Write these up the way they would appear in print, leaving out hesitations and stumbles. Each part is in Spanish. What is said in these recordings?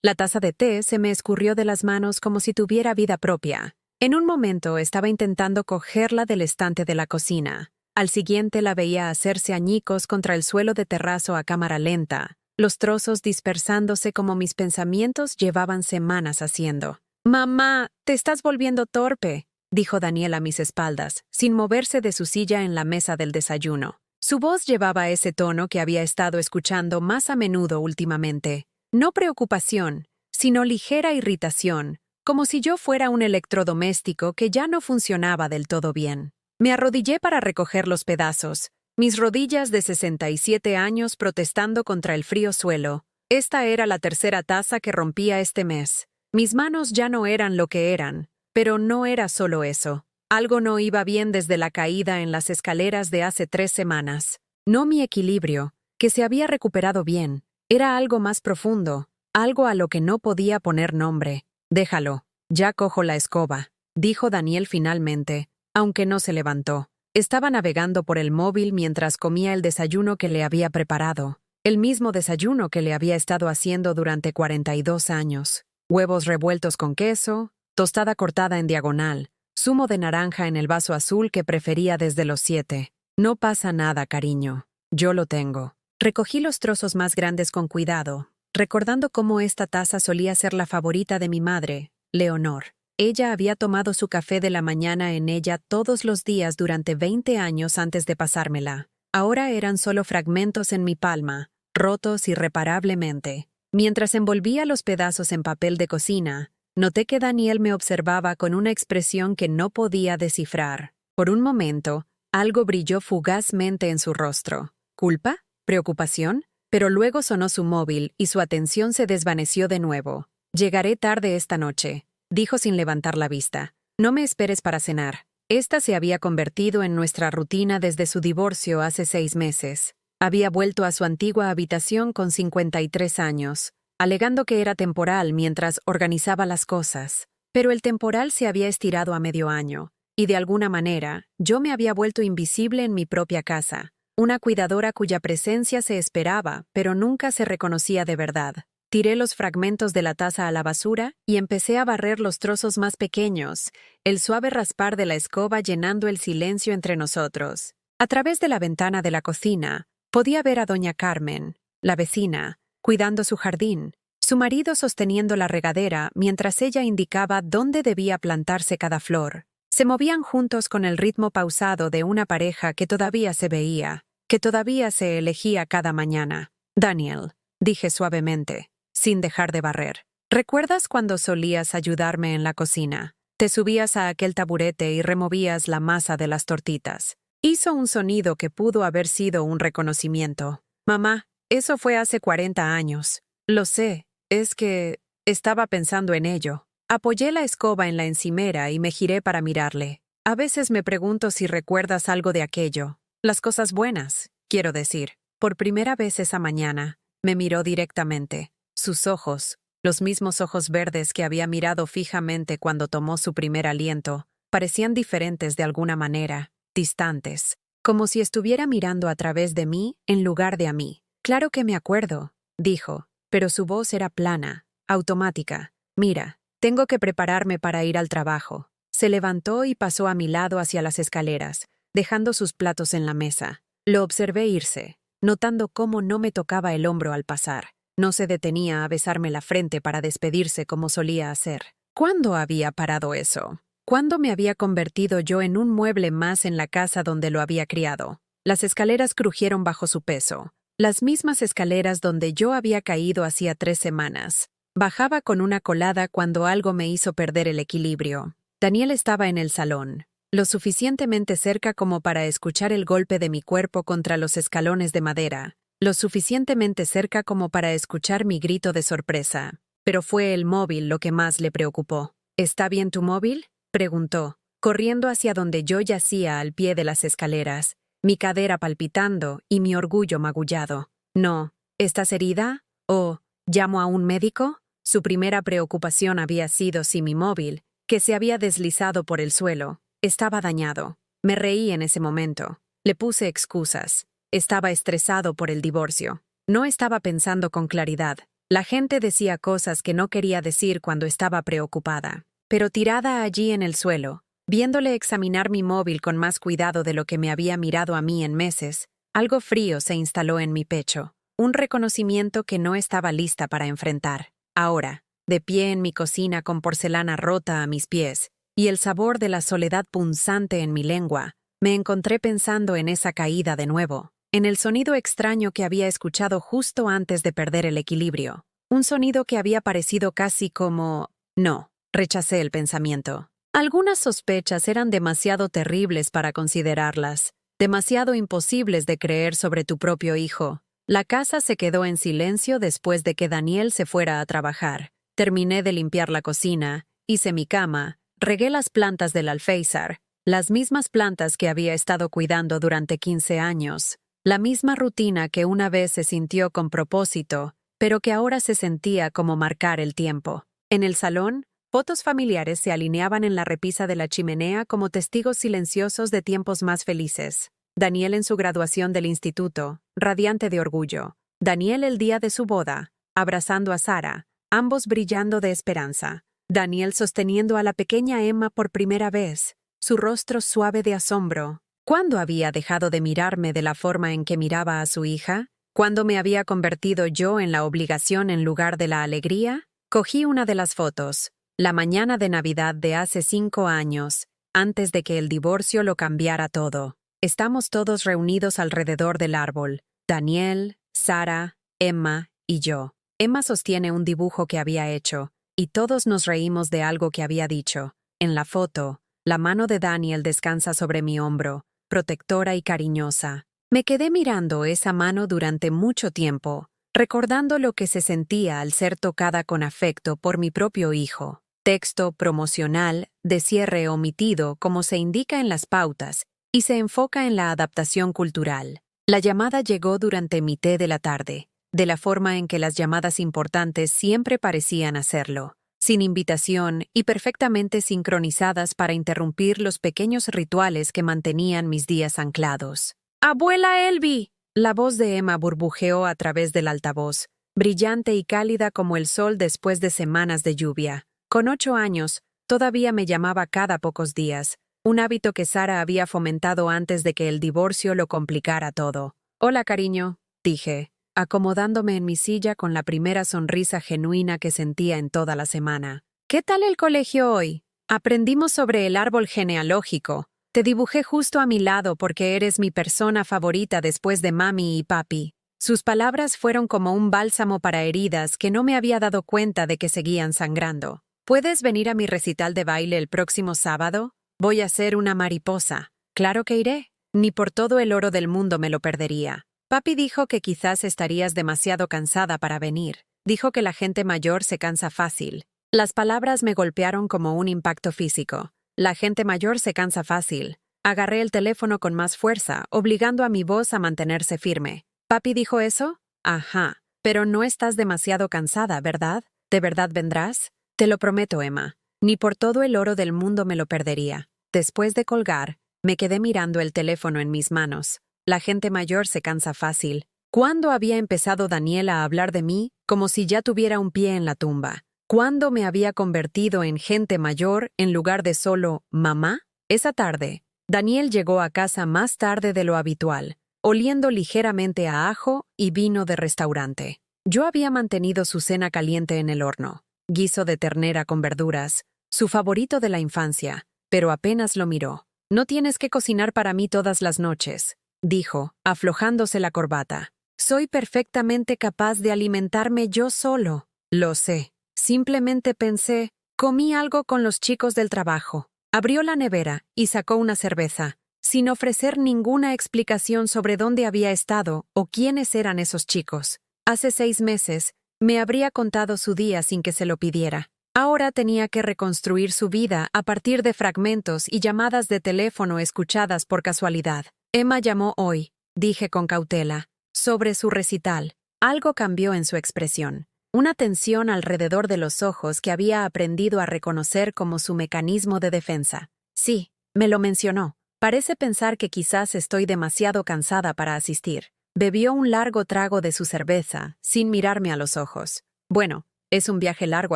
La taza de té se me escurrió de las manos como si tuviera vida propia. En un momento estaba intentando cogerla del estante de la cocina. Al siguiente la veía hacerse añicos contra el suelo de terrazo a cámara lenta, los trozos dispersándose como mis pensamientos llevaban semanas haciendo. «Mamá, te estás volviendo torpe», dijo Daniel a mis espaldas, sin moverse de su silla en la mesa del desayuno. Su voz llevaba ese tono que había estado escuchando más a menudo últimamente. No preocupación, sino ligera irritación, como si yo fuera un electrodoméstico que ya no funcionaba del todo bien. Me arrodillé para recoger los pedazos, mis rodillas de 67 años protestando contra el frío suelo. Esta era la tercera taza que rompía este mes. Mis manos ya no eran lo que eran, pero no era solo eso. Algo no iba bien desde la caída en las escaleras de hace 3 semanas. No mi equilibrio, que se había recuperado bien. Era algo más profundo, algo a lo que no podía poner nombre. «Déjalo, ya cojo la escoba», dijo Daniel finalmente, aunque no se levantó. Estaba navegando por el móvil mientras comía el desayuno que le había preparado. El mismo desayuno que le había estado haciendo durante 42 años. Huevos revueltos con queso, tostada cortada en diagonal, zumo de naranja en el vaso azul que prefería desde los 7. «No pasa nada, cariño. Yo lo tengo». Recogí los trozos más grandes con cuidado, recordando cómo esta taza solía ser la favorita de mi madre, Leonor. Ella había tomado su café de la mañana en ella todos los días durante 20 años antes de pasármela. Ahora eran solo fragmentos en mi palma, rotos irreparablemente. Mientras envolvía los pedazos en papel de cocina, noté que Daniel me observaba con una expresión que no podía descifrar. Por un momento, algo brilló fugazmente en su rostro. ¿Culpa? ¿Preocupación? Pero luego sonó su móvil y su atención se desvaneció de nuevo. «Llegaré tarde esta noche», dijo sin levantar la vista. «No me esperes para cenar». Esta se había convertido en nuestra rutina desde su divorcio hace 6 meses. Había vuelto a su antigua habitación con 53 años, alegando que era temporal mientras organizaba las cosas. Pero el temporal se había estirado a medio año, y de alguna manera, yo me había vuelto invisible en mi propia casa. Una cuidadora cuya presencia se esperaba, pero nunca se reconocía de verdad. Tiré los fragmentos de la taza a la basura y empecé a barrer los trozos más pequeños, el suave raspar de la escoba llenando el silencio entre nosotros. A través de la ventana de la cocina, podía ver a doña Carmen, la vecina, cuidando su jardín, su marido sosteniendo la regadera mientras ella indicaba dónde debía plantarse cada flor. Se movían juntos con el ritmo pausado de una pareja que todavía se veía, que todavía se elegía cada mañana. «Daniel», dije suavemente, sin dejar de barrer. «¿Recuerdas cuando solías ayudarme en la cocina? Te subías a aquel taburete y removías la masa de las tortitas». Hizo un sonido que pudo haber sido un reconocimiento. «Mamá, eso fue hace 40 años. Lo sé, es que estaba pensando en ello». Apoyé la escoba en la encimera y me giré para mirarle. «A veces me pregunto si recuerdas algo de aquello. Las cosas buenas, quiero decir». Por primera vez esa mañana, me miró directamente. Sus ojos, los mismos ojos verdes que había mirado fijamente cuando tomó su primer aliento, parecían diferentes de alguna manera, distantes, como si estuviera mirando a través de mí en lugar de a mí. «Claro que me acuerdo», dijo, pero su voz era plana, automática. «Mira, tengo que prepararme para ir al trabajo». Se levantó y pasó a mi lado hacia las escaleras, dejando sus platos en la mesa. Lo observé irse, notando cómo no me tocaba el hombro al pasar. No se detenía a besarme la frente para despedirse como solía hacer. ¿Cuándo había parado eso? ¿Cuándo me había convertido yo en un mueble más en la casa donde lo había criado? Las escaleras crujieron bajo su peso. Las mismas escaleras donde yo había caído hacía 3 semanas. Bajaba con una colada cuando algo me hizo perder el equilibrio. Daniel estaba en el salón, lo suficientemente cerca como para escuchar el golpe de mi cuerpo contra los escalones de madera, lo suficientemente cerca como para escuchar mi grito de sorpresa. Pero fue el móvil lo que más le preocupó. «¿Está bien tu móvil?», preguntó, corriendo hacia donde yo yacía al pie de las escaleras, mi cadera palpitando y mi orgullo magullado. «No, ¿estás herida? ¿O llamo a un médico?». Su primera preocupación había sido si mi móvil, que se había deslizado por el suelo, estaba dañado. Me reí en ese momento. Le puse excusas. Estaba estresado por el divorcio. No estaba pensando con claridad. La gente decía cosas que no quería decir cuando estaba preocupada. Pero tirada allí en el suelo, viéndole examinar mi móvil con más cuidado de lo que me había mirado a mí en meses, algo frío se instaló en mi pecho. Un reconocimiento que no estaba lista para enfrentar. Ahora, de pie en mi cocina con porcelana rota a mis pies, y el sabor de la soledad punzante en mi lengua, me encontré pensando en esa caída de nuevo, en el sonido extraño que había escuchado justo antes de perder el equilibrio. Un sonido que había parecido casi como... No, rechacé el pensamiento. Algunas sospechas eran demasiado terribles para considerarlas, demasiado imposibles de creer sobre tu propio hijo. La casa se quedó en silencio después de que Daniel se fuera a trabajar. Terminé de limpiar la cocina, hice mi cama, regué las plantas del alféizar, las mismas plantas que había estado cuidando durante 15 años, la misma rutina que una vez se sintió con propósito, pero que ahora se sentía como marcar el tiempo. En el salón, fotos familiares se alineaban en la repisa de la chimenea como testigos silenciosos de tiempos más felices. Daniel en su graduación del instituto, radiante de orgullo. Daniel el día de su boda, abrazando a Sara, ambos brillando de esperanza. Daniel sosteniendo a la pequeña Emma por primera vez, su rostro suave de asombro. ¿Cuándo había dejado de mirarme de la forma en que miraba a su hija? ¿Cuándo me había convertido yo en la obligación en lugar de la alegría? Cogí una de las fotos, la mañana de Navidad de hace 5 años, antes de que el divorcio lo cambiara todo. Estamos todos reunidos alrededor del árbol, Daniel, Sara, Emma y yo. Emma sostiene un dibujo que había hecho, y todos nos reímos de algo que había dicho. En la foto, la mano de Daniel descansa sobre mi hombro, protectora y cariñosa. Me quedé mirando esa mano durante mucho tiempo, recordando lo que se sentía al ser tocada con afecto por mi propio hijo. Texto promocional, de cierre omitido como se indica en las pautas, y se enfoca en la adaptación cultural. La llamada llegó durante mi té de la tarde, de la forma en que las llamadas importantes siempre parecían hacerlo, sin invitación y perfectamente sincronizadas para interrumpir los pequeños rituales que mantenían mis días anclados. ¡Abuela Elvi! La voz de Emma burbujeó a través del altavoz, brillante y cálida como el sol después de semanas de lluvia. Con 8 años, todavía me llamaba cada pocos días, un hábito que Sara había fomentado antes de que el divorcio lo complicara todo. «Hola, cariño», dije, acomodándome en mi silla con la primera sonrisa genuina que sentía en toda la semana. «¿Qué tal el colegio hoy? Aprendimos sobre el árbol genealógico. Te dibujé justo a mi lado porque eres mi persona favorita después de mami y papi». Sus palabras fueron como un bálsamo para heridas que no me había dado cuenta de que seguían sangrando. «¿Puedes venir a mi recital de baile el próximo sábado? Voy a ser una mariposa». «Claro que iré. Ni por todo el oro del mundo me lo perdería». Papi dijo que quizás estarías demasiado cansada para venir. Dijo que la gente mayor se cansa fácil. Las palabras me golpearon como un impacto físico. La gente mayor se cansa fácil. Agarré el teléfono con más fuerza, obligando a mi voz a mantenerse firme. ¿Papi dijo eso? Ajá. Pero no estás demasiado cansada, ¿verdad? ¿De verdad vendrás? Te lo prometo, Emma. Ni por todo el oro del mundo me lo perdería. Después de colgar, me quedé mirando el teléfono en mis manos. La gente mayor se cansa fácil. ¿Cuándo había empezado Daniela a hablar de mí como si ya tuviera un pie en la tumba? ¿Cuándo me había convertido en gente mayor en lugar de solo mamá? Esa tarde, Daniel llegó a casa más tarde de lo habitual, oliendo ligeramente a ajo y vino de restaurante. Yo había mantenido su cena caliente en el horno, guiso de ternera con verduras, su favorito de la infancia, pero apenas lo miró. «No tienes que cocinar para mí todas las noches», dijo, aflojándose la corbata. «Soy perfectamente capaz de alimentarme yo solo». «Lo sé». Simplemente pensé, comí algo con los chicos del trabajo. Abrió la nevera y sacó una cerveza, sin ofrecer ninguna explicación sobre dónde había estado o quiénes eran esos chicos. Hace 6 meses, me habría contado su día sin que se lo pidiera. Ahora tenía que reconstruir su vida a partir de fragmentos y llamadas de teléfono escuchadas por casualidad. Emma llamó hoy, dije con cautela, sobre su recital. Algo cambió en su expresión. Una tensión alrededor de los ojos que había aprendido a reconocer como su mecanismo de defensa. Sí, me lo mencionó. Parece pensar que quizás estoy demasiado cansada para asistir. Bebió un largo trago de su cerveza, sin mirarme a los ojos. Bueno, es un viaje largo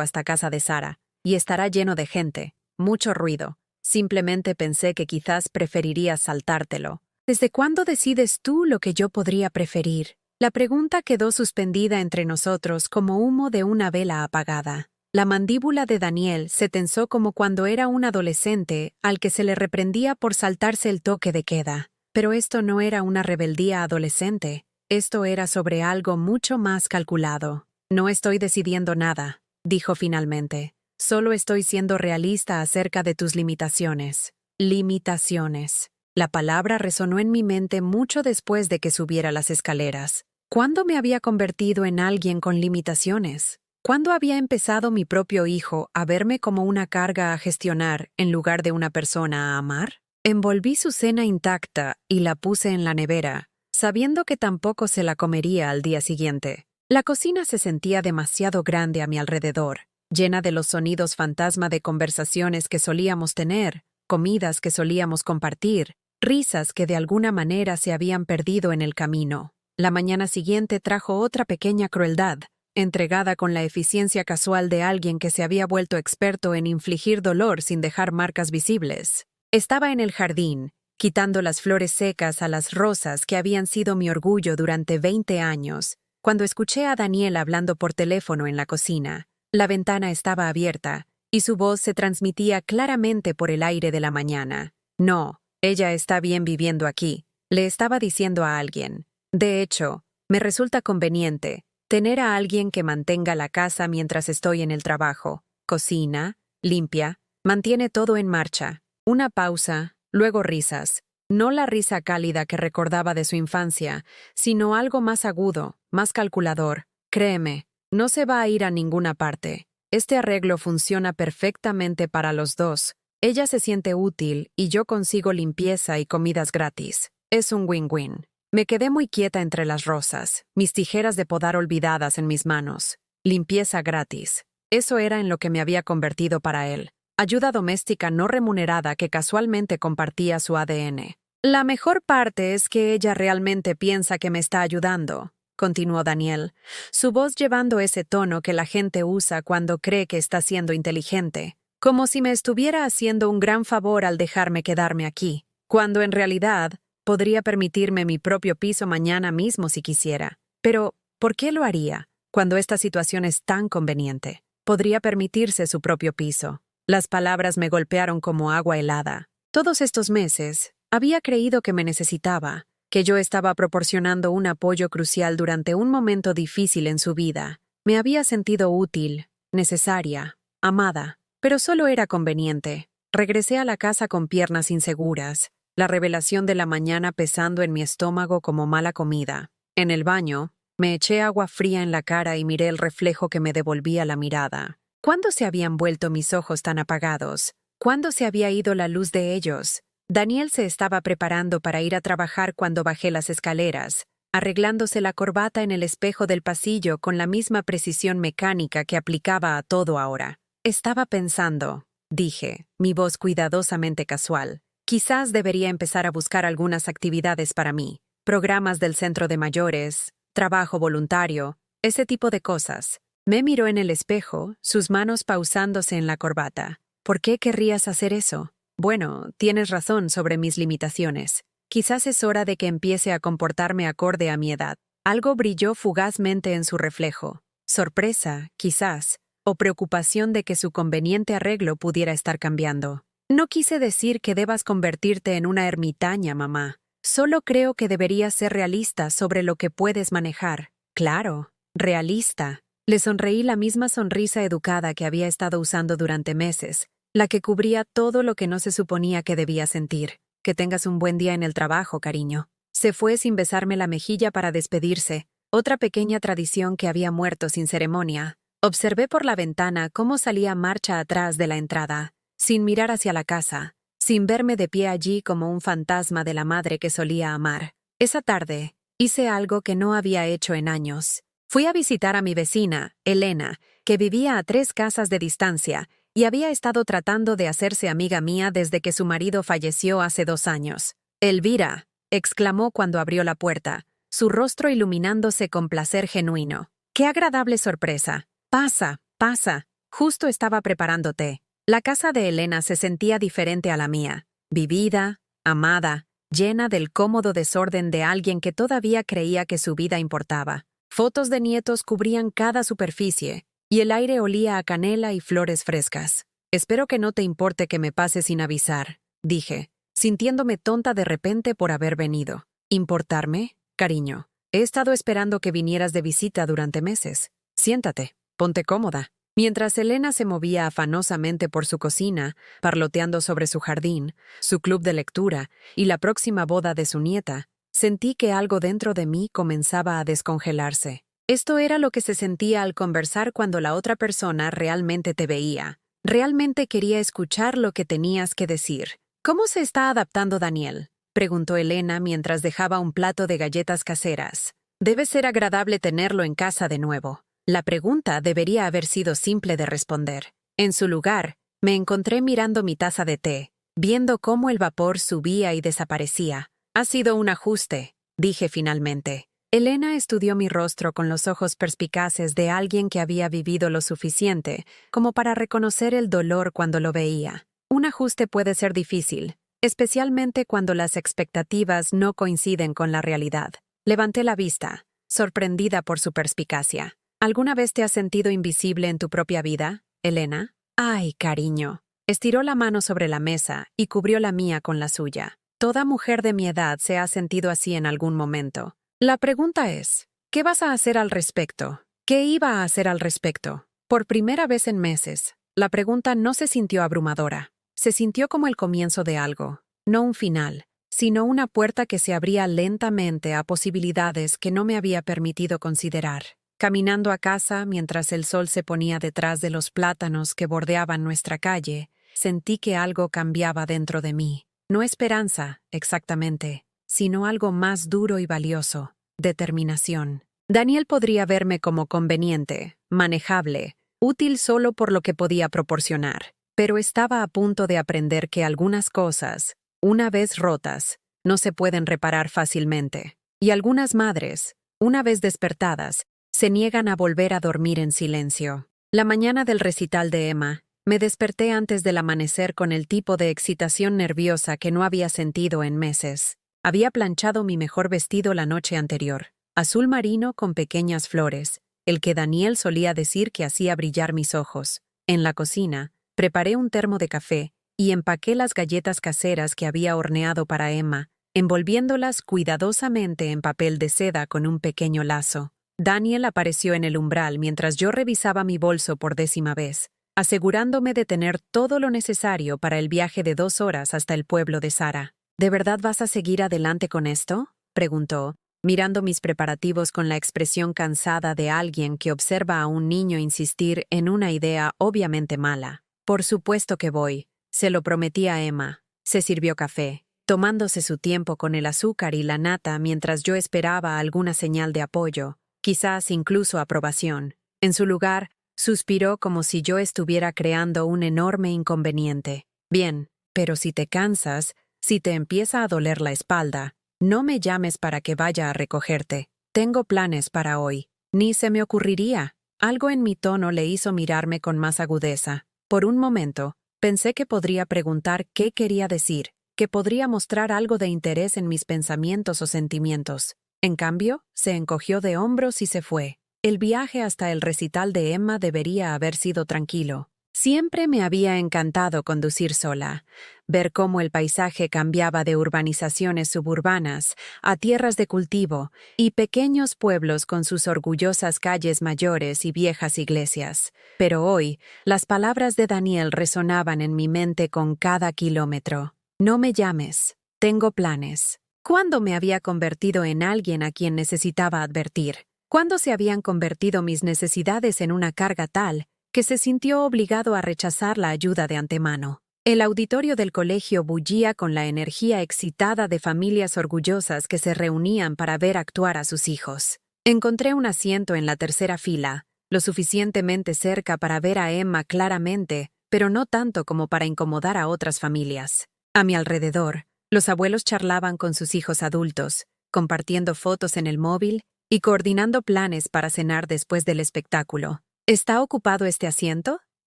hasta casa de Sara, y estará lleno de gente, mucho ruido. Simplemente pensé que quizás preferirías saltártelo. ¿Desde cuándo decides tú lo que yo podría preferir? La pregunta quedó suspendida entre nosotros como humo de una vela apagada. La mandíbula de Daniel se tensó como cuando era un adolescente al que se le reprendía por saltarse el toque de queda. Pero esto no era una rebeldía adolescente. Esto era sobre algo mucho más calculado. No estoy decidiendo nada, dijo finalmente. Solo estoy siendo realista acerca de tus limitaciones. Limitaciones. La palabra resonó en mi mente mucho después de que subiera las escaleras. ¿Cuándo me había convertido en alguien con limitaciones? ¿Cuándo había empezado mi propio hijo a verme como una carga a gestionar en lugar de una persona a amar? Envolví su cena intacta y la puse en la nevera, sabiendo que tampoco se la comería al día siguiente. La cocina se sentía demasiado grande a mi alrededor, llena de los sonidos fantasma de conversaciones que solíamos tener, comidas que solíamos compartir, risas que de alguna manera se habían perdido en el camino. La mañana siguiente trajo otra pequeña crueldad, entregada con la eficiencia casual de alguien que se había vuelto experto en infligir dolor sin dejar marcas visibles. Estaba en el jardín, quitando las flores secas a las rosas que habían sido mi orgullo durante 20 años, cuando escuché a Daniel hablando por teléfono en la cocina. La ventana estaba abierta, y su voz se transmitía claramente por el aire de la mañana. No, ella está bien viviendo aquí, le estaba diciendo a alguien. De hecho, me resulta conveniente tener a alguien que mantenga la casa mientras estoy en el trabajo. Cocina, limpia, mantiene todo en marcha. Una pausa, luego risas. No la risa cálida que recordaba de su infancia, sino algo más agudo, más calculador. Créeme, no se va a ir a ninguna parte. Este arreglo funciona perfectamente para los dos. Ella se siente útil y yo consigo limpieza y comidas gratis. Es un win-win. Me quedé muy quieta entre las rosas, mis tijeras de podar olvidadas en mis manos. Limpieza gratis. Eso era en lo que me había convertido para él. Ayuda doméstica no remunerada que casualmente compartía su ADN. La mejor parte es que ella realmente piensa que me está ayudando, continuó Daniel, su voz llevando ese tono que la gente usa cuando cree que está siendo inteligente, como si me estuviera haciendo un gran favor al dejarme quedarme aquí, cuando en realidad podría permitirme mi propio piso mañana mismo si quisiera. Pero, ¿por qué lo haría cuando esta situación es tan conveniente? Podría permitirse su propio piso. Las palabras me golpearon como agua helada. Todos estos meses, había creído que me necesitaba, que yo estaba proporcionando un apoyo crucial durante un momento difícil en su vida. Me había sentido útil, necesaria, amada, pero solo era conveniente. Regresé a la casa con piernas inseguras, la revelación de la mañana pesando en mi estómago como mala comida. En el baño, me eché agua fría en la cara y miré el reflejo que me devolvía la mirada. ¿Cuándo se habían vuelto mis ojos tan apagados? ¿Cuándo se había ido la luz de ellos? Daniel se estaba preparando para ir a trabajar cuando bajé las escaleras, arreglándose la corbata en el espejo del pasillo con la misma precisión mecánica que aplicaba a todo ahora. Estaba pensando, dije, mi voz cuidadosamente casual. Quizás debería empezar a buscar algunas actividades para mí, programas del centro de mayores, trabajo voluntario, ese tipo de cosas. Me miró en el espejo, sus manos pausándose en la corbata. ¿Por qué querrías hacer eso? Bueno, tienes razón sobre mis limitaciones. Quizás es hora de que empiece a comportarme acorde a mi edad. Algo brilló fugazmente en su reflejo. Sorpresa, quizás, o preocupación de que su conveniente arreglo pudiera estar cambiando. No quise decir que debas convertirte en una ermitaña, mamá. Solo creo que deberías ser realista sobre lo que puedes manejar. Claro, realista. Le sonreí la misma sonrisa educada que había estado usando durante meses, la que cubría todo lo que no se suponía que debía sentir. Que tengas un buen día en el trabajo, cariño. Se fue sin besarme la mejilla para despedirse, otra pequeña tradición que había muerto sin ceremonia. Observé por la ventana cómo salía marcha atrás de la entrada, sin mirar hacia la casa, sin verme de pie allí como un fantasma de la madre que solía amar. Esa tarde, hice algo que no había hecho en años. Fui a visitar a mi vecina, Elena, que vivía a 3 casas de distancia y había estado tratando de hacerse amiga mía desde que su marido falleció hace 2 años. «Elvira», exclamó cuando abrió la puerta, su rostro iluminándose con placer genuino. «Qué agradable sorpresa. Pasa, pasa. Justo estaba preparando té. La casa de Elena se sentía diferente a la mía. Vivida, amada, llena del cómodo desorden de alguien que todavía creía que su vida importaba. Fotos de nietos cubrían cada superficie, y el aire olía a canela y flores frescas. Espero que no te importe que me pase sin avisar, dije, sintiéndome tonta de repente por haber venido. ¿Importarme? Cariño, he estado esperando que vinieras de visita durante meses. Siéntate, ponte cómoda. Mientras Elena se movía afanosamente por su cocina, parloteando sobre su jardín, su club de lectura y la próxima boda de su nieta, sentí que algo dentro de mí comenzaba a descongelarse. Esto era lo que se sentía al conversar cuando la otra persona realmente te veía. Realmente quería escuchar lo que tenías que decir. ¿Cómo se está adaptando Daniel?, preguntó Elena mientras dejaba un plato de galletas caseras. Debe ser agradable tenerlo en casa de nuevo. La pregunta debería haber sido simple de responder. En su lugar, me encontré mirando mi taza de té, viendo cómo el vapor subía y desaparecía. Ha sido un ajuste, dije finalmente. Elena estudió mi rostro con los ojos perspicaces de alguien que había vivido lo suficiente como para reconocer el dolor cuando lo veía. Un ajuste puede ser difícil, especialmente cuando las expectativas no coinciden con la realidad. Levanté la vista, sorprendida por su perspicacia. ¿Alguna vez te has sentido invisible en tu propia vida, Elena? Ay, cariño. Estiró la mano sobre la mesa y cubrió la mía con la suya. Toda mujer de mi edad se ha sentido así en algún momento. La pregunta es, ¿qué vas a hacer al respecto? ¿Qué iba a hacer al respecto? Por primera vez en meses, la pregunta no se sintió abrumadora. Se sintió como el comienzo de algo, no un final, sino una puerta que se abría lentamente a posibilidades que no me había permitido considerar. Caminando a casa mientras el sol se ponía detrás de los plátanos que bordeaban nuestra calle, sentí que algo cambiaba dentro de mí. No esperanza, exactamente, sino algo más duro y valioso, determinación. Daniel podría verme como conveniente, manejable, útil solo por lo que podía proporcionar, pero estaba a punto de aprender que algunas cosas, una vez rotas, no se pueden reparar fácilmente. Y algunas madres, una vez despertadas, se niegan a volver a dormir en silencio. La mañana del recital de Emma, me desperté antes del amanecer con el tipo de excitación nerviosa que no había sentido en meses. Había planchado mi mejor vestido la noche anterior, azul marino con pequeñas flores, el que Daniel solía decir que hacía brillar mis ojos. En la cocina, preparé un termo de café y empaqué las galletas caseras que había horneado para Emma, envolviéndolas cuidadosamente en papel de seda con un pequeño lazo. Daniel apareció en el umbral mientras yo revisaba mi bolso por 10ª vez, asegurándome de tener todo lo necesario para el viaje de 2 horas hasta el pueblo de Sara. ¿De verdad vas a seguir adelante con esto?, preguntó, mirando mis preparativos con la expresión cansada de alguien que observa a un niño insistir en una idea obviamente mala. Por supuesto que voy, se lo prometí a Emma. Se sirvió café, tomándose su tiempo con el azúcar y la nata mientras yo esperaba alguna señal de apoyo, quizás incluso aprobación. En su lugar, suspiró como si yo estuviera creando un enorme inconveniente. Bien, pero si te cansas, si te empieza a doler la espalda, no me llames para que vaya a recogerte. Tengo planes para hoy. Ni se me ocurriría. Algo en mi tono le hizo mirarme con más agudeza. Por un momento, pensé que podría preguntar qué quería decir, que podría mostrar algo de interés en mis pensamientos o sentimientos. En cambio, se encogió de hombros y se fue. El viaje hasta el recital de Emma debería haber sido tranquilo. Siempre me había encantado conducir sola, ver cómo el paisaje cambiaba de urbanizaciones suburbanas a tierras de cultivo y pequeños pueblos con sus orgullosas calles mayores y viejas iglesias. Pero hoy, las palabras de Daniel resonaban en mi mente con cada kilómetro. No me llames, tengo planes. ¿Cuándo me había convertido en alguien a quien necesitaba advertir? ¿Cuándo se habían convertido mis necesidades en una carga tal que se sintió obligado a rechazar la ayuda de antemano? El auditorio del colegio bullía con la energía excitada de familias orgullosas que se reunían para ver actuar a sus hijos. Encontré un asiento en la 3ª fila, lo suficientemente cerca para ver a Emma claramente, pero no tanto como para incomodar a otras familias. A mi alrededor, los abuelos charlaban con sus hijos adultos, compartiendo fotos en el móvil y coordinando planes para cenar después del espectáculo. ¿Está ocupado este asiento?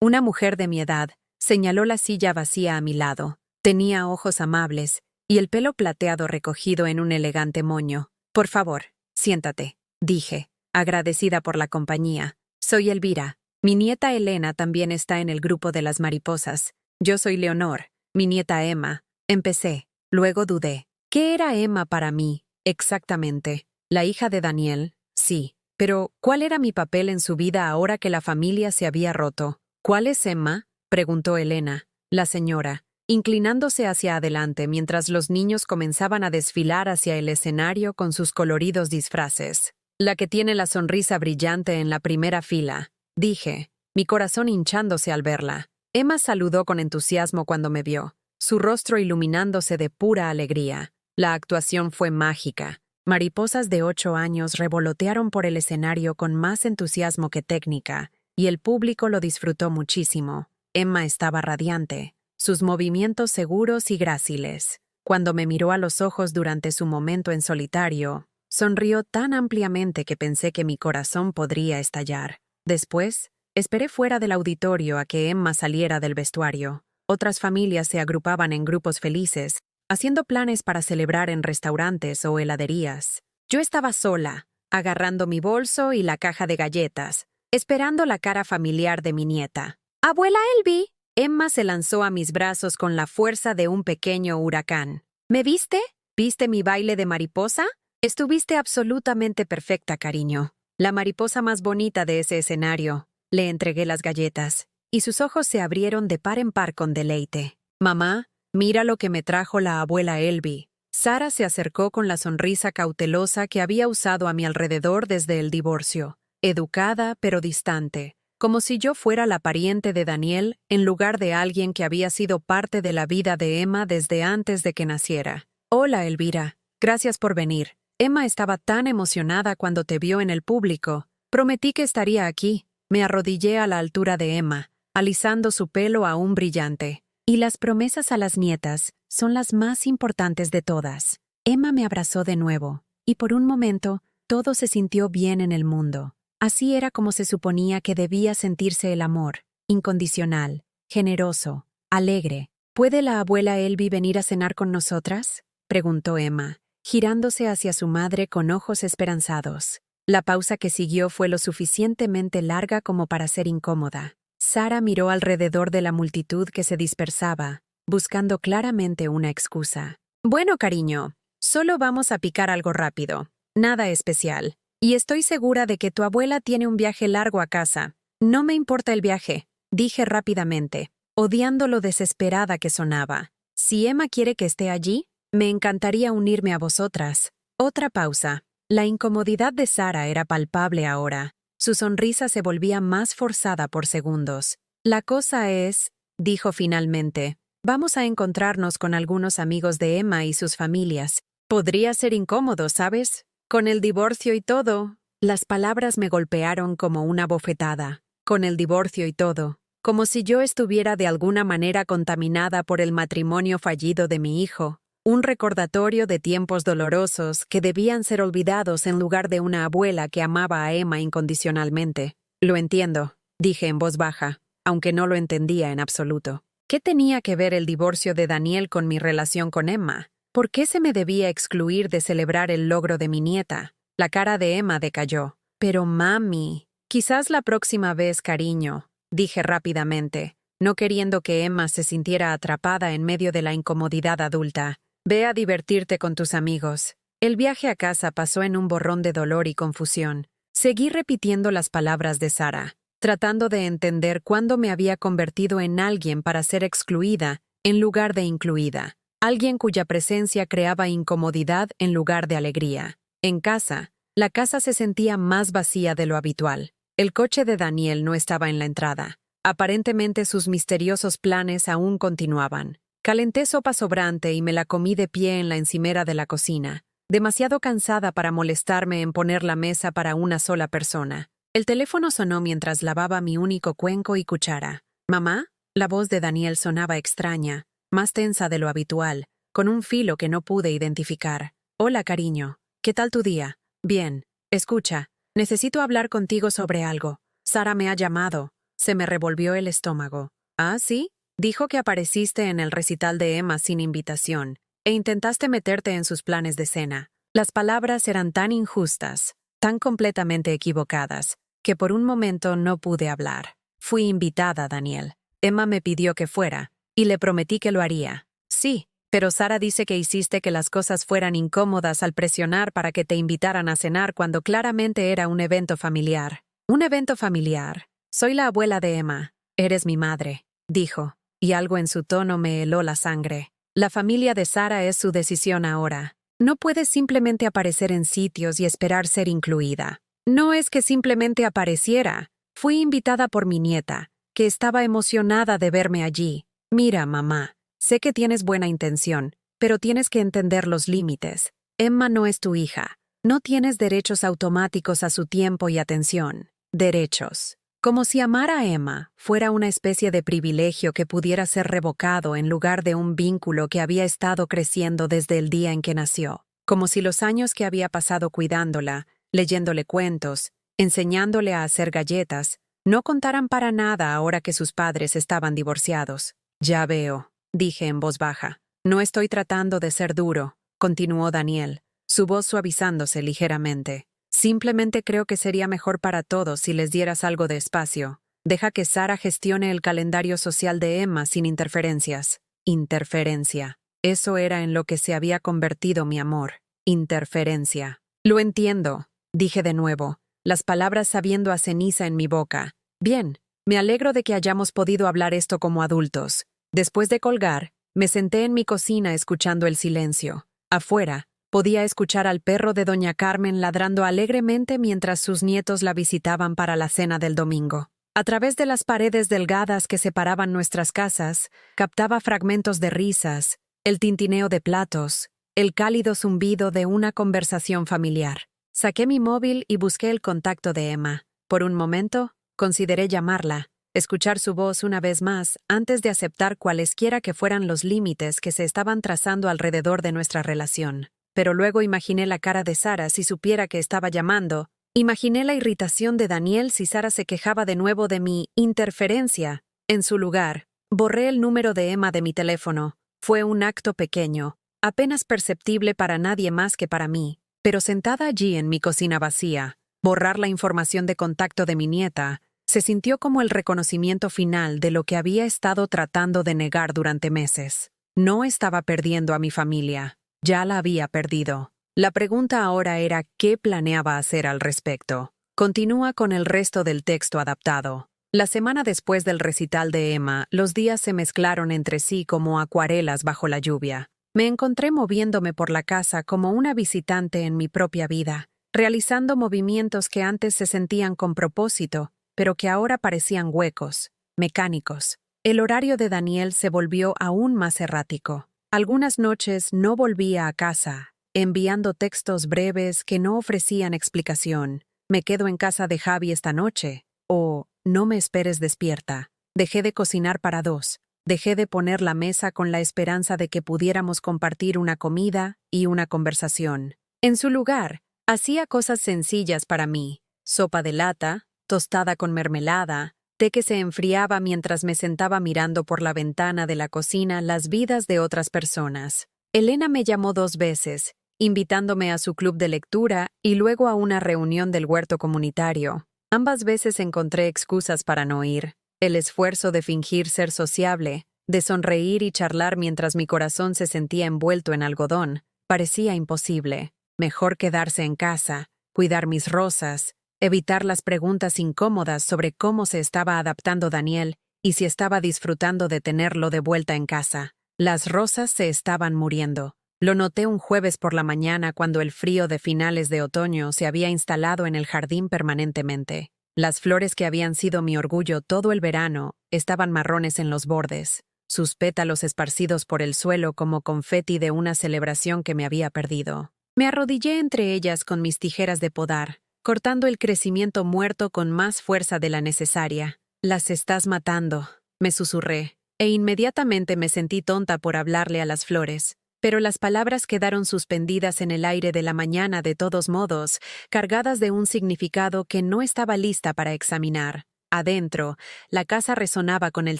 Una mujer de mi edad señaló la silla vacía a mi lado. Tenía ojos amables y el pelo plateado recogido en un elegante moño. Por favor, siéntate, dije, agradecida por la compañía. Soy Elvira. Mi nieta Elena también está en el grupo de las mariposas. Yo soy Leonor, mi nieta Emma. Empecé. Luego dudé. ¿Qué era Emma para mí, exactamente? ¿La hija de Daniel? Sí. Pero, ¿cuál era mi papel en su vida ahora que la familia se había roto? ¿Cuál es Emma? Preguntó Elena, la señora, inclinándose hacia adelante mientras los niños comenzaban a desfilar hacia el escenario con sus coloridos disfraces. La que tiene la sonrisa brillante en la primera fila, dije, mi corazón hinchándose al verla. Emma saludó con entusiasmo cuando me vio, su rostro iluminándose de pura alegría. La actuación fue mágica. Mariposas de 8 años revolotearon por el escenario con más entusiasmo que técnica, y el público lo disfrutó muchísimo. Emma estaba radiante, sus movimientos seguros y gráciles. Cuando me miró a los ojos durante su momento en solitario, sonrió tan ampliamente que pensé que mi corazón podría estallar. Después, esperé fuera del auditorio a que Emma saliera del vestuario. Otras familias se agrupaban en grupos felices, haciendo planes para celebrar en restaurantes o heladerías. Yo estaba sola, agarrando mi bolso y la caja de galletas, esperando la cara familiar de mi nieta. ¡Abuela Elvi! Emma se lanzó a mis brazos con la fuerza de un pequeño huracán. ¿Me viste? ¿Viste mi baile de mariposa? Estuviste absolutamente perfecta, cariño. La mariposa más bonita de ese escenario. Le entregué las galletas, y sus ojos se abrieron de par en par con deleite. Mamá, mira lo que me trajo la abuela Elvi. Sara se acercó con la sonrisa cautelosa que había usado a mi alrededor desde el divorcio, educada pero distante, como si yo fuera la pariente de Daniel en lugar de alguien que había sido parte de la vida de Emma desde antes de que naciera. Hola, Elvira. Gracias por venir. Emma estaba tan emocionada cuando te vio en el público. Prometí que estaría aquí. Me arrodillé a la altura de Emma, alisando su pelo aún brillante. Y las promesas a las nietas son las más importantes de todas. Emma me abrazó de nuevo, y por un momento todo se sintió bien en el mundo. Así era como se suponía que debía sentirse el amor, incondicional, generoso, alegre. ¿Puede la abuela Elvi venir a cenar con nosotras?, preguntó Emma, girándose hacia su madre con ojos esperanzados. La pausa que siguió fue lo suficientemente larga como para ser incómoda. Sara miró alrededor de la multitud que se dispersaba, buscando claramente una excusa. Bueno, cariño, solo vamos a picar algo rápido. Nada especial. Y estoy segura de que tu abuela tiene un viaje largo a casa. No me importa el viaje, dije rápidamente, odiando lo desesperada que sonaba. Si Emma quiere que esté allí, me encantaría unirme a vosotras. Otra pausa. La incomodidad de Sara era palpable ahora. Su sonrisa se volvía más forzada por segundos. La cosa es, dijo finalmente, vamos a encontrarnos con algunos amigos de Emma y sus familias. Podría ser incómodo, ¿sabes? Con el divorcio y todo. Las palabras me golpearon como una bofetada. Con el divorcio y todo. Como si yo estuviera de alguna manera contaminada por el matrimonio fallido de mi hijo. Un recordatorio de tiempos dolorosos que debían ser olvidados en lugar de una abuela que amaba a Emma incondicionalmente. Lo entiendo, dije en voz baja, aunque no lo entendía en absoluto. ¿Qué tenía que ver el divorcio de Daniel con mi relación con Emma? ¿Por qué se me debía excluir de celebrar el logro de mi nieta? La cara de Emma decayó. Pero mami, quizás la próxima vez, cariño, dije rápidamente, no queriendo que Emma se sintiera atrapada en medio de la incomodidad adulta. Ve a divertirte con tus amigos. El viaje a casa pasó en un borrón de dolor y confusión. Seguí repitiendo las palabras de Sara, tratando de entender cuándo me había convertido en alguien para ser excluida en lugar de incluida. Alguien cuya presencia creaba incomodidad en lugar de alegría. En casa, la casa se sentía más vacía de lo habitual. El coche de Daniel no estaba en la entrada. Aparentemente sus misteriosos planes aún continuaban. Calenté sopa sobrante y me la comí de pie en la encimera de la cocina, demasiado cansada para molestarme en poner la mesa para una sola persona. El teléfono sonó mientras lavaba mi único cuenco y cuchara. ¿Mamá? La voz de Daniel sonaba extraña, más tensa de lo habitual, con un filo que no pude identificar. Hola, cariño. ¿Qué tal tu día? Bien. Escucha, necesito hablar contigo sobre algo. Sara me ha llamado. Se me revolvió el estómago. ¿Ah, sí? Dijo que apareciste en el recital de Emma sin invitación e intentaste meterte en sus planes de cena. Las palabras eran tan injustas, tan completamente equivocadas, que por un momento no pude hablar. Fui invitada, Daniel. Emma me pidió que fuera, y le prometí que lo haría. Sí, pero Sara dice que hiciste que las cosas fueran incómodas al presionar para que te invitaran a cenar cuando claramente era un evento familiar. Un evento familiar. Soy la abuela de Emma. Eres mi madre, dijo, y algo en su tono me heló la sangre. La familia de Sara es su decisión ahora. No puedes simplemente aparecer en sitios y esperar ser incluida. No es que simplemente apareciera. Fui invitada por mi nieta, que estaba emocionada de verme allí. Mira, mamá, sé que tienes buena intención, pero tienes que entender los límites. Emma no es tu hija. No tienes derechos automáticos a su tiempo y atención. Derechos. Como si amar a Emma fuera una especie de privilegio que pudiera ser revocado en lugar de un vínculo que había estado creciendo desde el día en que nació. Como si los años que había pasado cuidándola, leyéndole cuentos, enseñándole a hacer galletas, no contaran para nada ahora que sus padres estaban divorciados. Ya veo, dije en voz baja. No estoy tratando de ser duro, continuó Daniel, su voz suavizándose ligeramente. Simplemente creo que sería mejor para todos si les dieras algo de espacio. Deja que Sara gestione el calendario social de Emma sin interferencias. Interferencia. Eso era en lo que se había convertido mi amor. Interferencia. Lo entiendo, dije de nuevo, las palabras sabiendo a ceniza en mi boca. Bien, me alegro de que hayamos podido hablar esto como adultos. Después de colgar, me senté en mi cocina escuchando el silencio. Afuera, podía escuchar al perro de doña Carmen ladrando alegremente mientras sus nietos la visitaban para la cena del domingo. A través de las paredes delgadas que separaban nuestras casas, captaba fragmentos de risas, el tintineo de platos, el cálido zumbido de una conversación familiar. Saqué mi móvil y busqué el contacto de Emma. Por un momento, consideré llamarla, escuchar su voz una vez más antes de aceptar cualesquiera que fueran los límites que se estaban trazando alrededor de nuestra relación. Pero luego imaginé la cara de Sara si supiera que estaba llamando. Imaginé la irritación de Daniel si Sara se quejaba de nuevo de mi interferencia. En su lugar, borré el número de Emma de mi teléfono. Fue un acto pequeño, apenas perceptible para nadie más que para mí. Pero sentada allí en mi cocina vacía, borrar la información de contacto de mi nieta, se sintió como el reconocimiento final de lo que había estado tratando de negar durante meses. No estaba perdiendo a mi familia. Ya la había perdido. La pregunta ahora era ¿qué planeaba hacer al respecto? Continúa con el resto del texto adaptado. La semana después del recital de Emma, los días se mezclaron entre sí como acuarelas bajo la lluvia. Me encontré moviéndome por la casa como una visitante en mi propia vida, realizando movimientos que antes se sentían con propósito, pero que ahora parecían huecos, mecánicos. El horario de Daniel se volvió aún más errático. Algunas noches no volvía a casa, enviando textos breves que no ofrecían explicación. Me quedo en casa de Javi esta noche, o no me esperes despierta. Dejé de cocinar para dos. Dejé de poner la mesa con la esperanza de que pudiéramos compartir una comida y una conversación. En su lugar, hacía cosas sencillas para mí: sopa de lata, tostada con mermelada, té que se enfriaba mientras me sentaba mirando por la ventana de la cocina las vidas de otras personas. Elena me llamó 2 veces, invitándome a su club de lectura y luego a una reunión del huerto comunitario. Ambas veces encontré excusas para no ir. El esfuerzo de fingir ser sociable, de sonreír y charlar mientras mi corazón se sentía envuelto en algodón, parecía imposible. Mejor quedarse en casa, cuidar mis rosas, evitar las preguntas incómodas sobre cómo se estaba adaptando Daniel y si estaba disfrutando de tenerlo de vuelta en casa. Las rosas se estaban muriendo. Lo noté un jueves por la mañana cuando el frío de finales de otoño se había instalado en el jardín permanentemente. Las flores que habían sido mi orgullo todo el verano estaban marrones en los bordes, sus pétalos esparcidos por el suelo como confeti de una celebración que me había perdido. Me arrodillé entre ellas con mis tijeras de podar, cortando el crecimiento muerto con más fuerza de la necesaria. «Las estás matando», me susurré, e inmediatamente me sentí tonta por hablarle a las flores. pero las palabras quedaron suspendidas en el aire de la mañana de todos modos, cargadas de un significado que no estaba lista para examinar. Adentro, la casa resonaba con el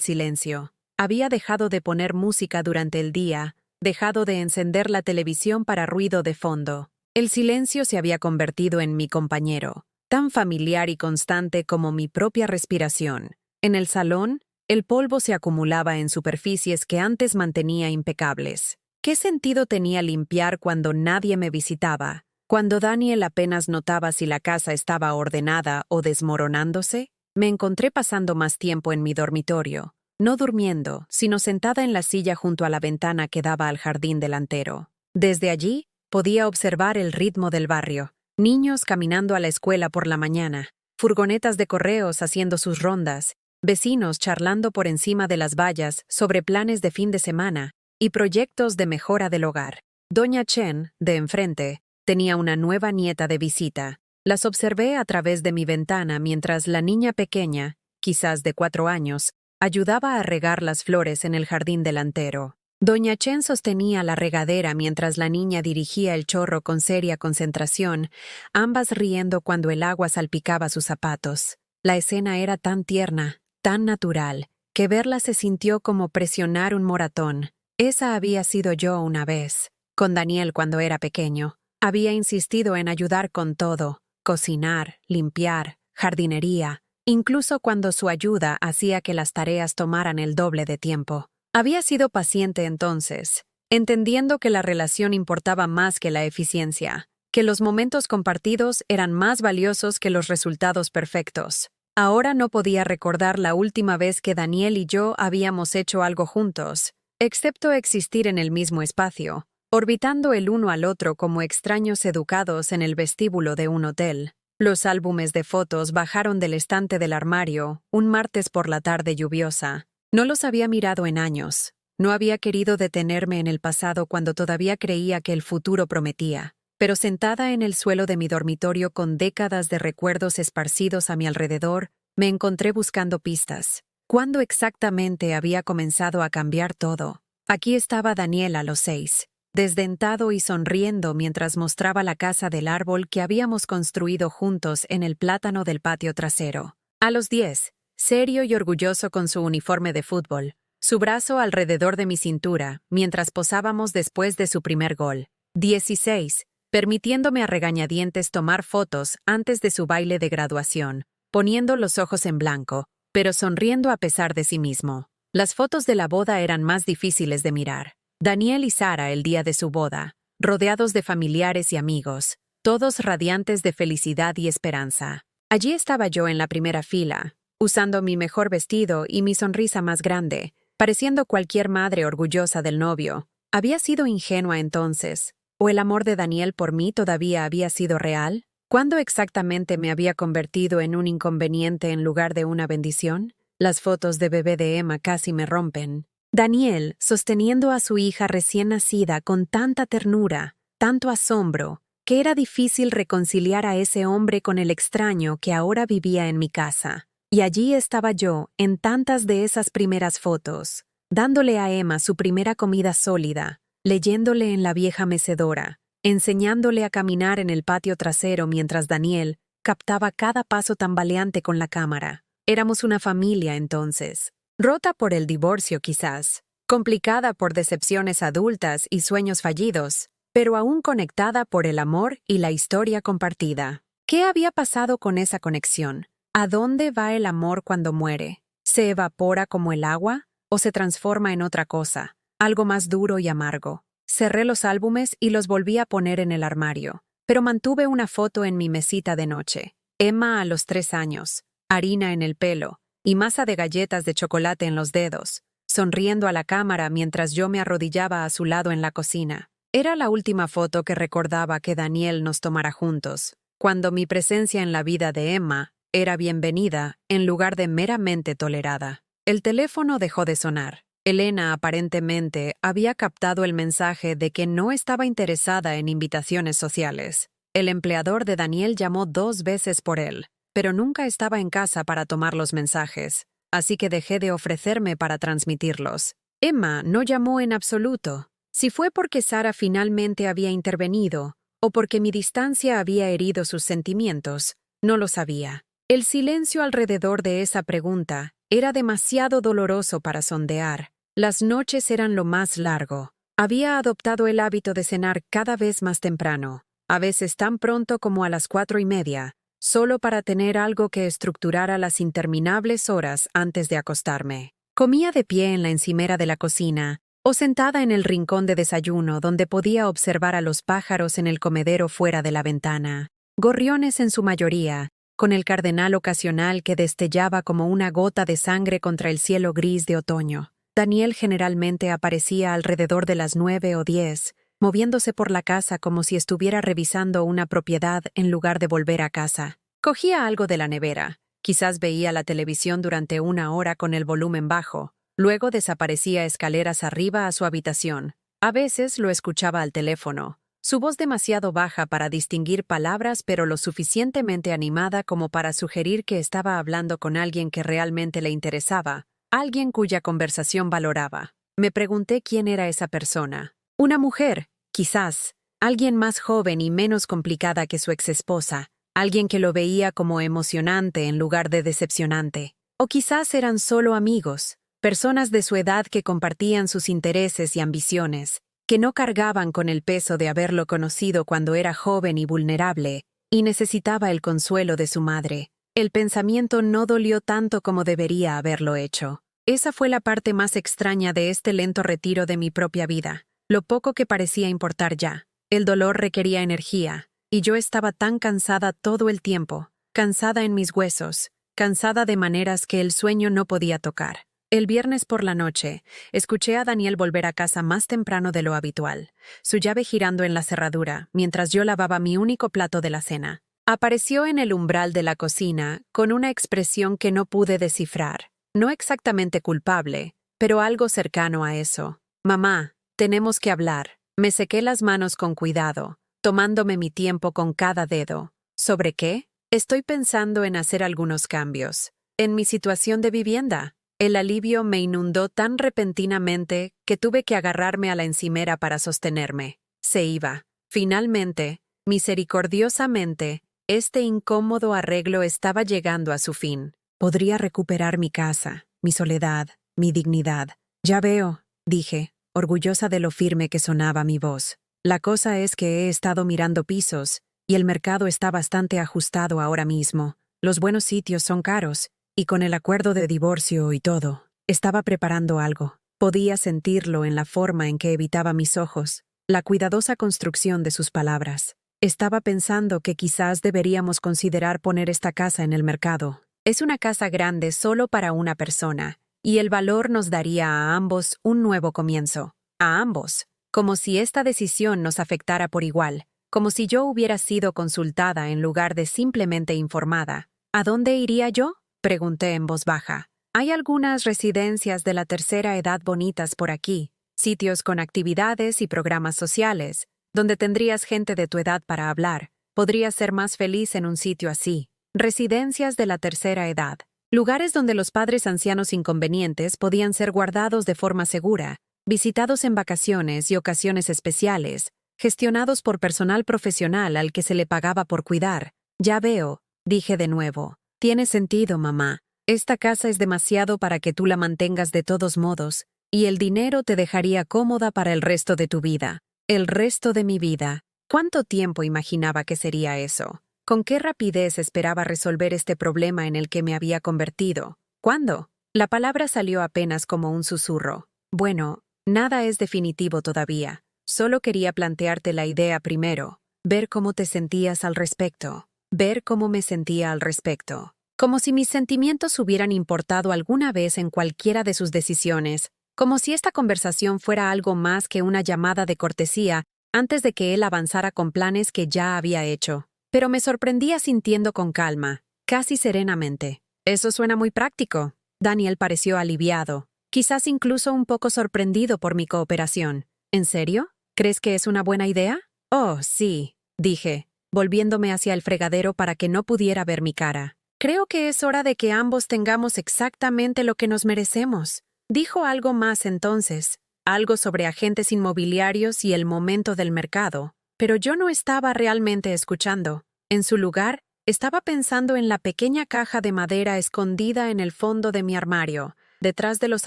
silencio. Había dejado de poner música durante el día, dejado de encender la televisión para ruido de fondo. El silencio se había convertido en mi compañero, tan familiar y constante como mi propia respiración. En el salón, el polvo se acumulaba en superficies que antes mantenía impecables. ¿Qué sentido tenía limpiar cuando nadie me visitaba? Cuando Daniel apenas notaba si la casa estaba ordenada o desmoronándose, me encontré pasando más tiempo en mi dormitorio, no durmiendo, sino sentada en la silla junto a la ventana que daba al jardín delantero. Desde allí, podía observar el ritmo del barrio. Niños caminando a la escuela por la mañana, furgonetas de correos haciendo sus rondas, vecinos charlando por encima de las vallas sobre planes de fin de semana y proyectos de mejora del hogar. Doña Chen, de enfrente, tenía una nueva nieta de visita. Las observé a través de mi ventana mientras la niña pequeña, quizás de 4 años, ayudaba a regar las flores en el jardín delantero. Doña Chen sostenía la regadera mientras la niña dirigía el chorro con seria concentración, ambas riendo cuando el agua salpicaba sus zapatos. La escena era tan tierna, tan natural, que verla se sintió como presionar un moratón. Esa había sido yo una vez, con Daniel cuando era pequeño. Había insistido en ayudar con todo, cocinar, limpiar, jardinería, incluso cuando su ayuda hacía que las tareas tomaran el doble de tiempo. Había sido paciente entonces, entendiendo que la relación importaba más que la eficiencia, que los momentos compartidos eran más valiosos que los resultados perfectos. Ahora no podía recordar la última vez que Daniel y yo habíamos hecho algo juntos, excepto existir en el mismo espacio, orbitando el uno al otro como extraños educados en el vestíbulo de un hotel. Los álbumes de fotos bajaron del estante del armario un martes por la tarde lluviosa. No los había mirado en años. No había querido detenerme en el pasado cuando todavía creía que el futuro prometía. Pero sentada en el suelo de mi dormitorio con décadas de recuerdos esparcidos a mi alrededor, me encontré buscando pistas. ¿Cuándo exactamente había comenzado a cambiar todo? Aquí estaba Daniel a los 6, desdentado y sonriendo mientras mostraba la casa del árbol que habíamos construido juntos en el plátano del patio trasero. A los 10, serio y orgulloso con su uniforme de fútbol, su brazo alrededor de mi cintura mientras posábamos después de su primer gol. 16, permitiéndome a regañadientes tomar fotos antes de su baile de graduación, poniendo los ojos en blanco, pero sonriendo a pesar de sí mismo. Las fotos de la boda eran más difíciles de mirar. Daniel y Sara el día de su boda, rodeados de familiares y amigos, todos radiantes de felicidad y esperanza. Allí estaba yo en la primera fila, usando mi mejor vestido y mi sonrisa más grande, pareciendo cualquier madre orgullosa del novio. ¿Había sido ingenua entonces? ¿O el amor de Daniel por mí todavía había sido real? ¿Cuándo exactamente me había convertido en un inconveniente en lugar de una bendición? Las fotos de bebé de Emma casi me rompen. Daniel, sosteniendo a su hija recién nacida con tanta ternura, tanto asombro, que era difícil reconciliar a ese hombre con el extraño que ahora vivía en mi casa. Y allí estaba yo, en tantas de esas primeras fotos, dándole a Emma su primera comida sólida, leyéndole en la vieja mecedora, enseñándole a caminar en el patio trasero mientras Daniel captaba cada paso tambaleante con la cámara. Éramos una familia entonces, rota por el divorcio quizás, complicada por decepciones adultas y sueños fallidos, pero aún conectada por el amor y la historia compartida. ¿Qué había pasado con esa conexión? ¿A dónde va el amor cuando muere? ¿Se evapora como el agua o se transforma en otra cosa, algo más duro y amargo? Cerré los álbumes y los volví a poner en el armario, pero mantuve una foto en mi mesita de noche. Emma a los 3 años, harina en el pelo y masa de galletas de chocolate en los dedos, sonriendo a la cámara mientras yo me arrodillaba a su lado en la cocina. Era la última foto que recordaba que Daniel nos tomara juntos, cuando mi presencia en la vida de Emma era bienvenida en lugar de meramente tolerada. El teléfono dejó de sonar. Elena aparentemente había captado el mensaje de que no estaba interesada en invitaciones sociales. El empleador de Daniel llamó 2 veces por él, pero nunca estaba en casa para tomar los mensajes, así que dejé de ofrecerme para transmitirlos. Emma no llamó en absoluto. Si fue porque Sara finalmente había intervenido, o porque mi distancia había herido sus sentimientos, no lo sabía. El silencio alrededor de esa pregunta era demasiado doloroso para sondear. Las noches eran lo más largo. Había adoptado el hábito de cenar cada vez más temprano, a veces tan pronto como a las 4:30, solo para tener algo que estructurara las interminables horas antes de acostarme. Comía de pie en la encimera de la cocina, o sentada en el rincón de desayuno donde podía observar a los pájaros en el comedero fuera de la ventana. Gorriones en su mayoría, con el cardenal ocasional que destellaba como una gota de sangre contra el cielo gris de otoño. Daniel generalmente aparecía alrededor de las 9 o 10, moviéndose por la casa como si estuviera revisando una propiedad en lugar de volver a casa. Cogía algo de la nevera, quizás veía la televisión durante 1 hora con el volumen bajo, luego desaparecía escaleras arriba a su habitación. A veces lo escuchaba al teléfono, su voz demasiado baja para distinguir palabras pero lo suficientemente animada como para sugerir que estaba hablando con alguien que realmente le interesaba, alguien cuya conversación valoraba. Me pregunté quién era esa persona. Una mujer, quizás, alguien más joven y menos complicada que su exesposa, alguien que lo veía como emocionante en lugar de decepcionante. O quizás eran solo amigos, personas de su edad que compartían sus intereses y ambiciones, que no cargaban con el peso de haberlo conocido cuando era joven y vulnerable, y necesitaba el consuelo de su madre. El pensamiento no dolió tanto como debería haberlo hecho. Esa fue la parte más extraña de este lento retiro de mi propia vida. Lo poco que parecía importar ya. El dolor requería energía, y yo estaba tan cansada todo el tiempo, cansada en mis huesos, cansada de maneras que el sueño no podía tocar. El viernes por la noche, escuché a Daniel volver a casa más temprano de lo habitual, su llave girando en la cerradura, mientras yo lavaba mi único plato de la cena. Apareció en el umbral de la cocina con una expresión que no pude descifrar. No exactamente culpable, pero algo cercano a eso. «Mamá, tenemos que hablar». Me sequé las manos con cuidado, tomándome mi tiempo con cada dedo. ¿Sobre qué? Estoy pensando en hacer algunos cambios. En mi situación de vivienda. El alivio me inundó tan repentinamente que tuve que agarrarme a la encimera para sostenerme. Se iba. Finalmente, misericordiosamente, este incómodo arreglo estaba llegando a su fin. Podría recuperar mi casa, mi soledad, mi dignidad. Ya veo, dije, orgullosa de lo firme que sonaba mi voz. La cosa es que he estado mirando pisos, y el mercado está bastante ajustado ahora mismo. Los buenos sitios son caros, y con el acuerdo de divorcio y todo, estaba preparando algo. Podía sentirlo en la forma en que evitaba mis ojos, la cuidadosa construcción de sus palabras. Estaba pensando que quizás deberíamos considerar poner esta casa en el mercado. Es una casa grande solo para una persona, y el valor nos daría a ambos un nuevo comienzo. A ambos. Como si esta decisión nos afectara por igual, como si yo hubiera sido consultada en lugar de simplemente informada. ¿A dónde iría yo?, pregunté en voz baja. Hay algunas residencias de la tercera edad bonitas por aquí, sitios con actividades y programas sociales, donde tendrías gente de tu edad para hablar. Podrías ser más feliz en un sitio así. Residencias de la tercera edad. Lugares donde los padres ancianos inconvenientes podían ser guardados de forma segura, visitados en vacaciones y ocasiones especiales, gestionados por personal profesional al que se le pagaba por cuidar. Ya veo, dije de nuevo. Tiene sentido, mamá. Esta casa es demasiado para que tú la mantengas de todos modos, y el dinero te dejaría cómoda para el resto de tu vida. El resto de mi vida. ¿Cuánto tiempo imaginaba que sería eso? ¿Con qué rapidez esperaba resolver este problema en el que me había convertido? ¿Cuándo? La palabra salió apenas como un susurro. Bueno, nada es definitivo todavía. Solo quería plantearte la idea primero, ver cómo te sentías al respecto. Ver cómo me sentía al respecto. Como si mis sentimientos hubieran importado alguna vez en cualquiera de sus decisiones, como si esta conversación fuera algo más que una llamada de cortesía antes de que él avanzara con planes que ya había hecho. Pero me sorprendía sintiendo con calma, casi serenamente. Eso suena muy práctico. Daniel pareció aliviado, quizás incluso un poco sorprendido por mi cooperación. ¿En serio? ¿Crees que es una buena idea? Oh, sí, dije, volviéndome hacia el fregadero para que no pudiera ver mi cara. Creo que es hora de que ambos tengamos exactamente lo que nos merecemos. Dijo algo más entonces. algo sobre agentes inmobiliarios y el momento del mercado, pero yo no estaba realmente escuchando. En su lugar, estaba pensando en la pequeña caja de madera escondida en el fondo de mi armario, detrás de los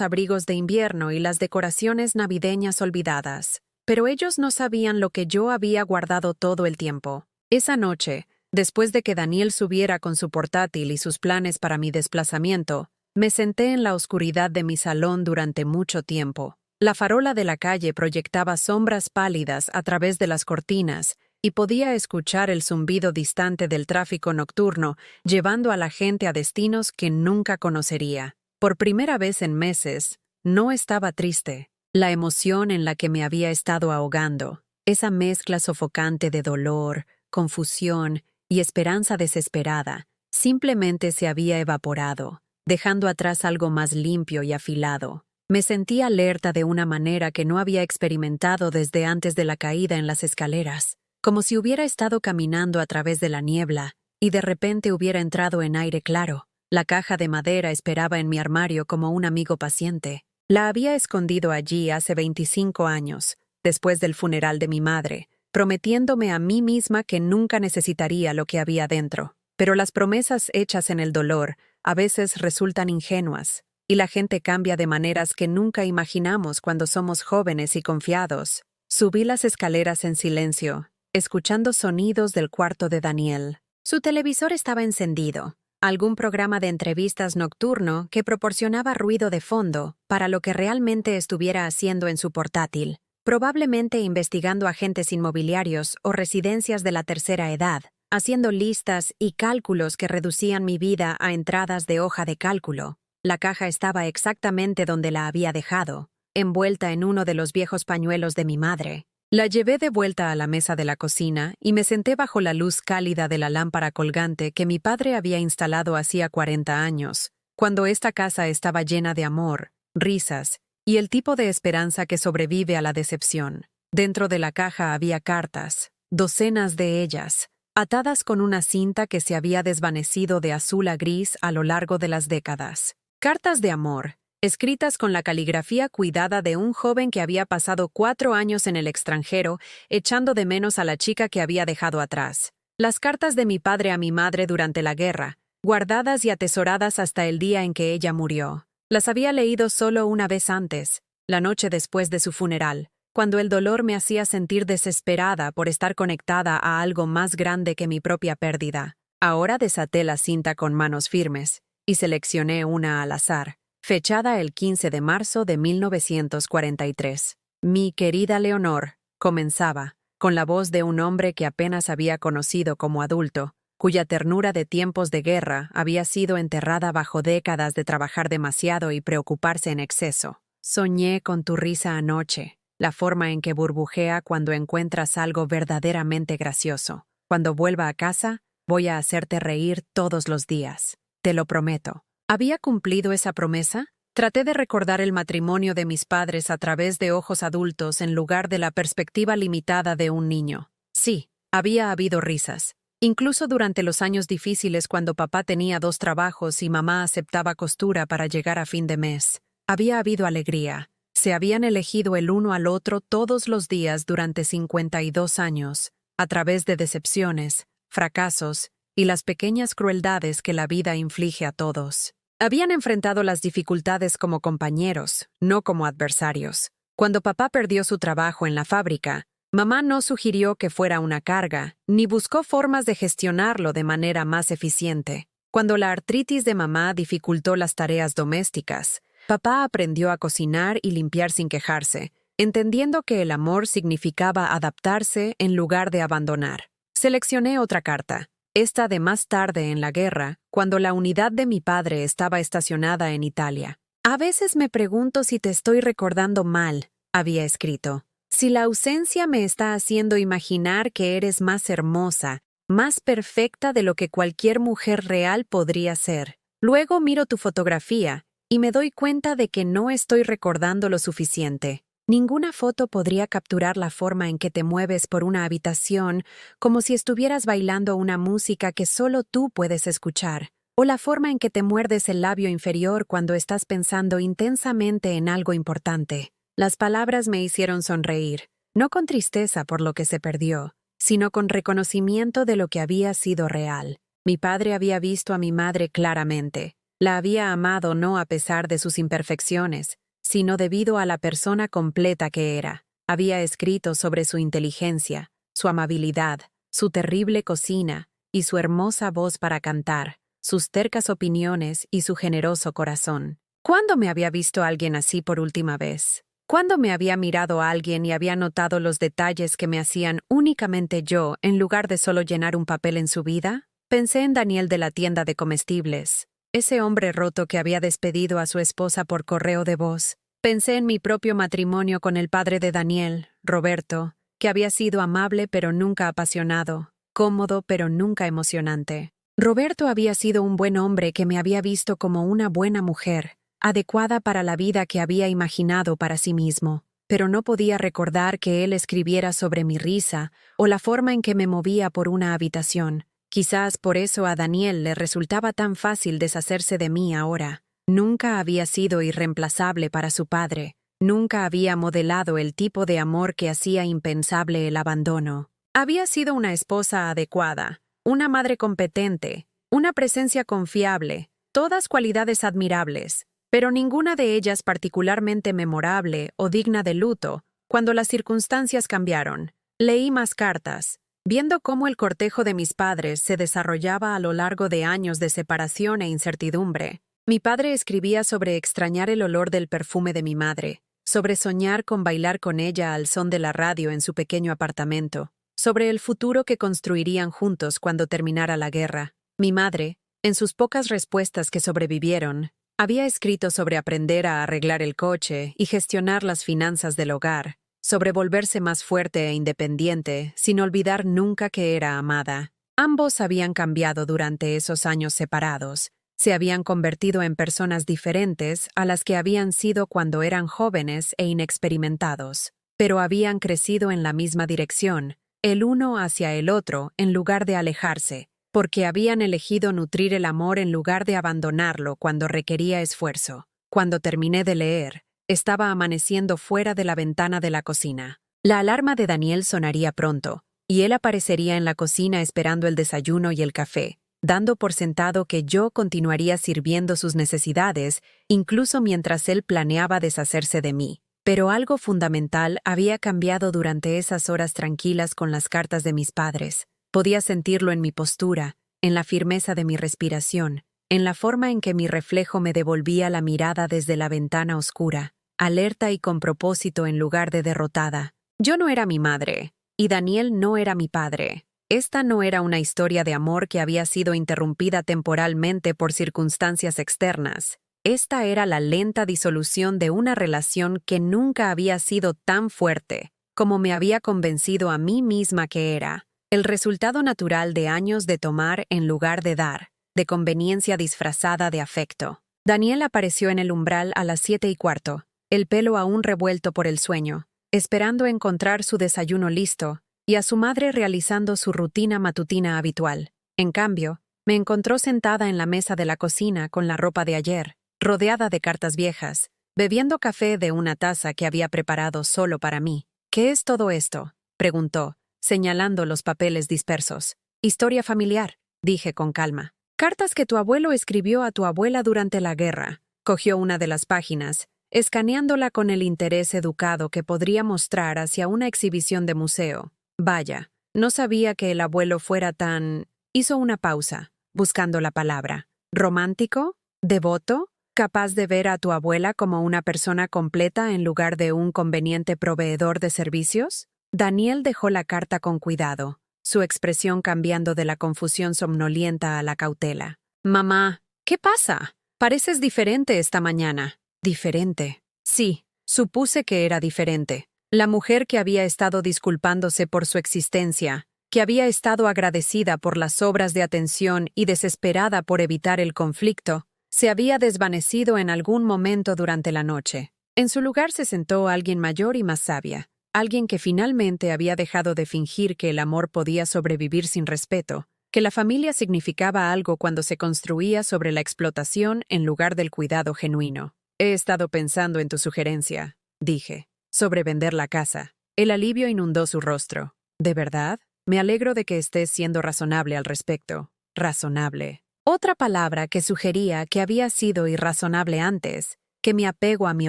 abrigos de invierno y las decoraciones navideñas olvidadas. Pero ellos no sabían lo que yo había guardado todo el tiempo. Esa noche, después de que Daniel subiera con su portátil y sus planes para mi desplazamiento, me senté en la oscuridad de mi salón durante mucho tiempo. La farola de la calle proyectaba sombras pálidas a través de las cortinas y podía escuchar el zumbido distante del tráfico nocturno, llevando a la gente a destinos que nunca conocería. Por primera vez en meses, no estaba triste. La emoción en la que me había estado ahogando, esa mezcla sofocante de dolor, confusión y esperanza desesperada, simplemente se había evaporado, dejando atrás algo más limpio y afilado. Me sentí alerta de una manera que no había experimentado desde antes de la caída en las escaleras, como si hubiera estado caminando a través de la niebla y de repente hubiera entrado en aire claro. La caja de madera esperaba en mi armario como un amigo paciente. La había escondido allí hace 25 años, después del funeral de mi madre, prometiéndome a mí misma que nunca necesitaría lo que había dentro. Pero las promesas hechas en el dolor a veces resultan ingenuas, y la gente cambia de maneras que nunca imaginamos cuando somos jóvenes y confiados. Subí las escaleras en silencio, escuchando sonidos del cuarto de Daniel. Su televisor estaba encendido. Algún programa de entrevistas nocturno que proporcionaba ruido de fondo para lo que realmente estuviera haciendo en su portátil, probablemente investigando agentes inmobiliarios o residencias de la tercera edad, haciendo listas y cálculos que reducían mi vida a entradas de hoja de cálculo. La caja estaba exactamente donde la había dejado, envuelta en uno de los viejos pañuelos de mi madre. La llevé de vuelta a la mesa de la cocina y me senté bajo la luz cálida de la lámpara colgante que mi padre había instalado hacía 40 años, cuando esta casa estaba llena de amor, risas y el tipo de esperanza que sobrevive a la decepción. Dentro de la caja había cartas, docenas de ellas, atadas con una cinta que se había desvanecido de azul a gris a lo largo de las décadas. Cartas de amor, escritas con la caligrafía cuidada de un joven que había pasado 4 años en el extranjero, echando de menos a la chica que había dejado atrás. Las cartas de mi padre a mi madre durante la guerra, guardadas y atesoradas hasta el día en que ella murió. Las había leído solo una vez antes, la noche después de su funeral, cuando el dolor me hacía sentir desesperada por estar conectada a algo más grande que mi propia pérdida. Ahora desaté la cinta con manos firmes y seleccioné una al azar, fechada el 15 de marzo de 1943. Mi querida Leonor, comenzaba, con la voz de un hombre que apenas había conocido como adulto, cuya ternura de tiempos de guerra había sido enterrada bajo décadas de trabajar demasiado y preocuparse en exceso. Soñé con tu risa anoche, la forma en que burbujea cuando encuentras algo verdaderamente gracioso. Cuando vuelva a casa, voy a hacerte reír todos los días. Te lo prometo. ¿Había cumplido esa promesa? Traté de recordar el matrimonio de mis padres a través de ojos adultos en lugar de la perspectiva limitada de un niño. Sí, había habido risas. Incluso durante los años difíciles cuando papá tenía 2 trabajos y mamá aceptaba costura para llegar a fin de mes. Había habido alegría. Se habían elegido el uno al otro todos los días durante 52 años, a través de decepciones, fracasos y las pequeñas crueldades que la vida inflige a todos. Habían enfrentado las dificultades como compañeros, no como adversarios. Cuando papá perdió su trabajo en la fábrica, mamá no sugirió que fuera una carga, ni buscó formas de gestionarlo de manera más eficiente. Cuando la artritis de mamá dificultó las tareas domésticas, papá aprendió a cocinar y limpiar sin quejarse, entendiendo que el amor significaba adaptarse en lugar de abandonar. Seleccioné otra carta, esta de más tarde en la guerra, cuando la unidad de mi padre estaba estacionada en Italia. A veces me pregunto si te estoy recordando mal, había escrito. Si la ausencia me está haciendo imaginar que eres más hermosa, más perfecta de lo que cualquier mujer real podría ser. Luego miro tu fotografía y me doy cuenta de que no estoy recordando lo suficiente. Ninguna foto podría capturar la forma en que te mueves por una habitación como si estuvieras bailando una música que solo tú puedes escuchar, o la forma en que te muerdes el labio inferior cuando estás pensando intensamente en algo importante. Las palabras me hicieron sonreír, no con tristeza por lo que se perdió, sino con reconocimiento de lo que había sido real. Mi padre había visto a mi madre claramente. La había amado no a pesar de sus imperfecciones, sino debido a la persona completa que era. Había escrito sobre su inteligencia, su amabilidad, su terrible cocina y su hermosa voz para cantar, sus tercas opiniones y su generoso corazón. ¿Cuándo me había visto a alguien así por última vez? ¿Cuándo me había mirado a alguien y había notado los detalles que me hacían únicamente yo en lugar de solo llenar un papel en su vida? Pensé en Daniel de la tienda de comestibles, ese hombre roto que había despedido a su esposa por correo de voz. Pensé en mi propio matrimonio con el padre de Daniel, Roberto, que había sido amable pero nunca apasionado, cómodo pero nunca emocionante. Roberto había sido un buen hombre que me había visto como una buena mujer, adecuada para la vida que había imaginado para sí mismo, pero no podía recordar que él escribiera sobre mi risa o la forma en que me movía por una habitación. Quizás por eso a Daniel le resultaba tan fácil deshacerse de mí ahora. Nunca había sido irreemplazable para su padre, nunca había modelado el tipo de amor que hacía impensable el abandono. Había sido una esposa adecuada, una madre competente, una presencia confiable, todas cualidades admirables, pero ninguna de ellas particularmente memorable o digna de luto cuando las circunstancias cambiaron. Leí más cartas, viendo cómo el cortejo de mis padres se desarrollaba a lo largo de años de separación e incertidumbre. Mi padre escribía sobre extrañar el olor del perfume de mi madre, sobre soñar con bailar con ella al son de la radio en su pequeño apartamento, sobre el futuro que construirían juntos cuando terminara la guerra. Mi madre, en sus pocas respuestas que sobrevivieron, había escrito sobre aprender a arreglar el coche y gestionar las finanzas del hogar, sobre volverse más fuerte e independiente, sin olvidar nunca que era amada. Ambos habían cambiado durante esos años separados. Se habían convertido en personas diferentes a las que habían sido cuando eran jóvenes e inexperimentados, pero habían crecido en la misma dirección, el uno hacia el otro en lugar de alejarse, porque habían elegido nutrir el amor en lugar de abandonarlo cuando requería esfuerzo. Cuando terminé de leer, estaba amaneciendo fuera de la ventana de la cocina. La alarma de Daniel sonaría pronto, y él aparecería en la cocina esperando el desayuno y el café, dando por sentado que yo continuaría sirviendo sus necesidades, incluso mientras él planeaba deshacerse de mí. Pero algo fundamental había cambiado durante esas horas tranquilas con las cartas de mis padres. Podía sentirlo en mi postura, en la firmeza de mi respiración, en la forma en que mi reflejo me devolvía la mirada desde la ventana oscura, alerta y con propósito en lugar de derrotada. Yo no era mi madre, y Daniel no era mi padre. Esta no era una historia de amor que había sido interrumpida temporalmente por circunstancias externas. Esta era la lenta disolución de una relación que nunca había sido tan fuerte, como me había convencido a mí misma que era. El resultado natural de años de tomar en lugar de dar, de conveniencia disfrazada de afecto. Daniel apareció en el umbral a las 7:15, el pelo aún revuelto por el sueño, esperando encontrar su desayuno listo, y a su madre realizando su rutina matutina habitual. En cambio, me encontró sentada en la mesa de la cocina con la ropa de ayer, rodeada de cartas viejas, bebiendo café de una taza que había preparado solo para mí. ¿Qué es todo esto?, preguntó, señalando los papeles dispersos. Historia familiar, dije con calma. Cartas que tu abuelo escribió a tu abuela durante la guerra. Cogió una de las páginas, escaneándola con el interés educado que podría mostrar hacia una exhibición de museo. Vaya, no sabía que el abuelo fuera tan... Hizo una pausa, buscando la palabra. ¿Romántico? ¿Devoto? ¿Capaz de ver a tu abuela como una persona completa en lugar de un conveniente proveedor de servicios? Daniel dejó la carta con cuidado, su expresión cambiando de la confusión somnolienta a la cautela. «Mamá, ¿qué pasa? Pareces diferente esta mañana». «Diferente». Sí, supuse que era diferente. La mujer que había estado disculpándose por su existencia, que había estado agradecida por las obras de atención y desesperada por evitar el conflicto, se había desvanecido en algún momento durante la noche. En su lugar se sentó alguien mayor y más sabia. Alguien que finalmente había dejado de fingir que el amor podía sobrevivir sin respeto, que la familia significaba algo cuando se construía sobre la explotación en lugar del cuidado genuino. He estado pensando en tu sugerencia, dije, sobre vender la casa. El alivio inundó su rostro. ¿De verdad? Me alegro de que estés siendo razonable al respecto. Razonable. Otra palabra que sugería que había sido irrazonable antes, que mi apego a mi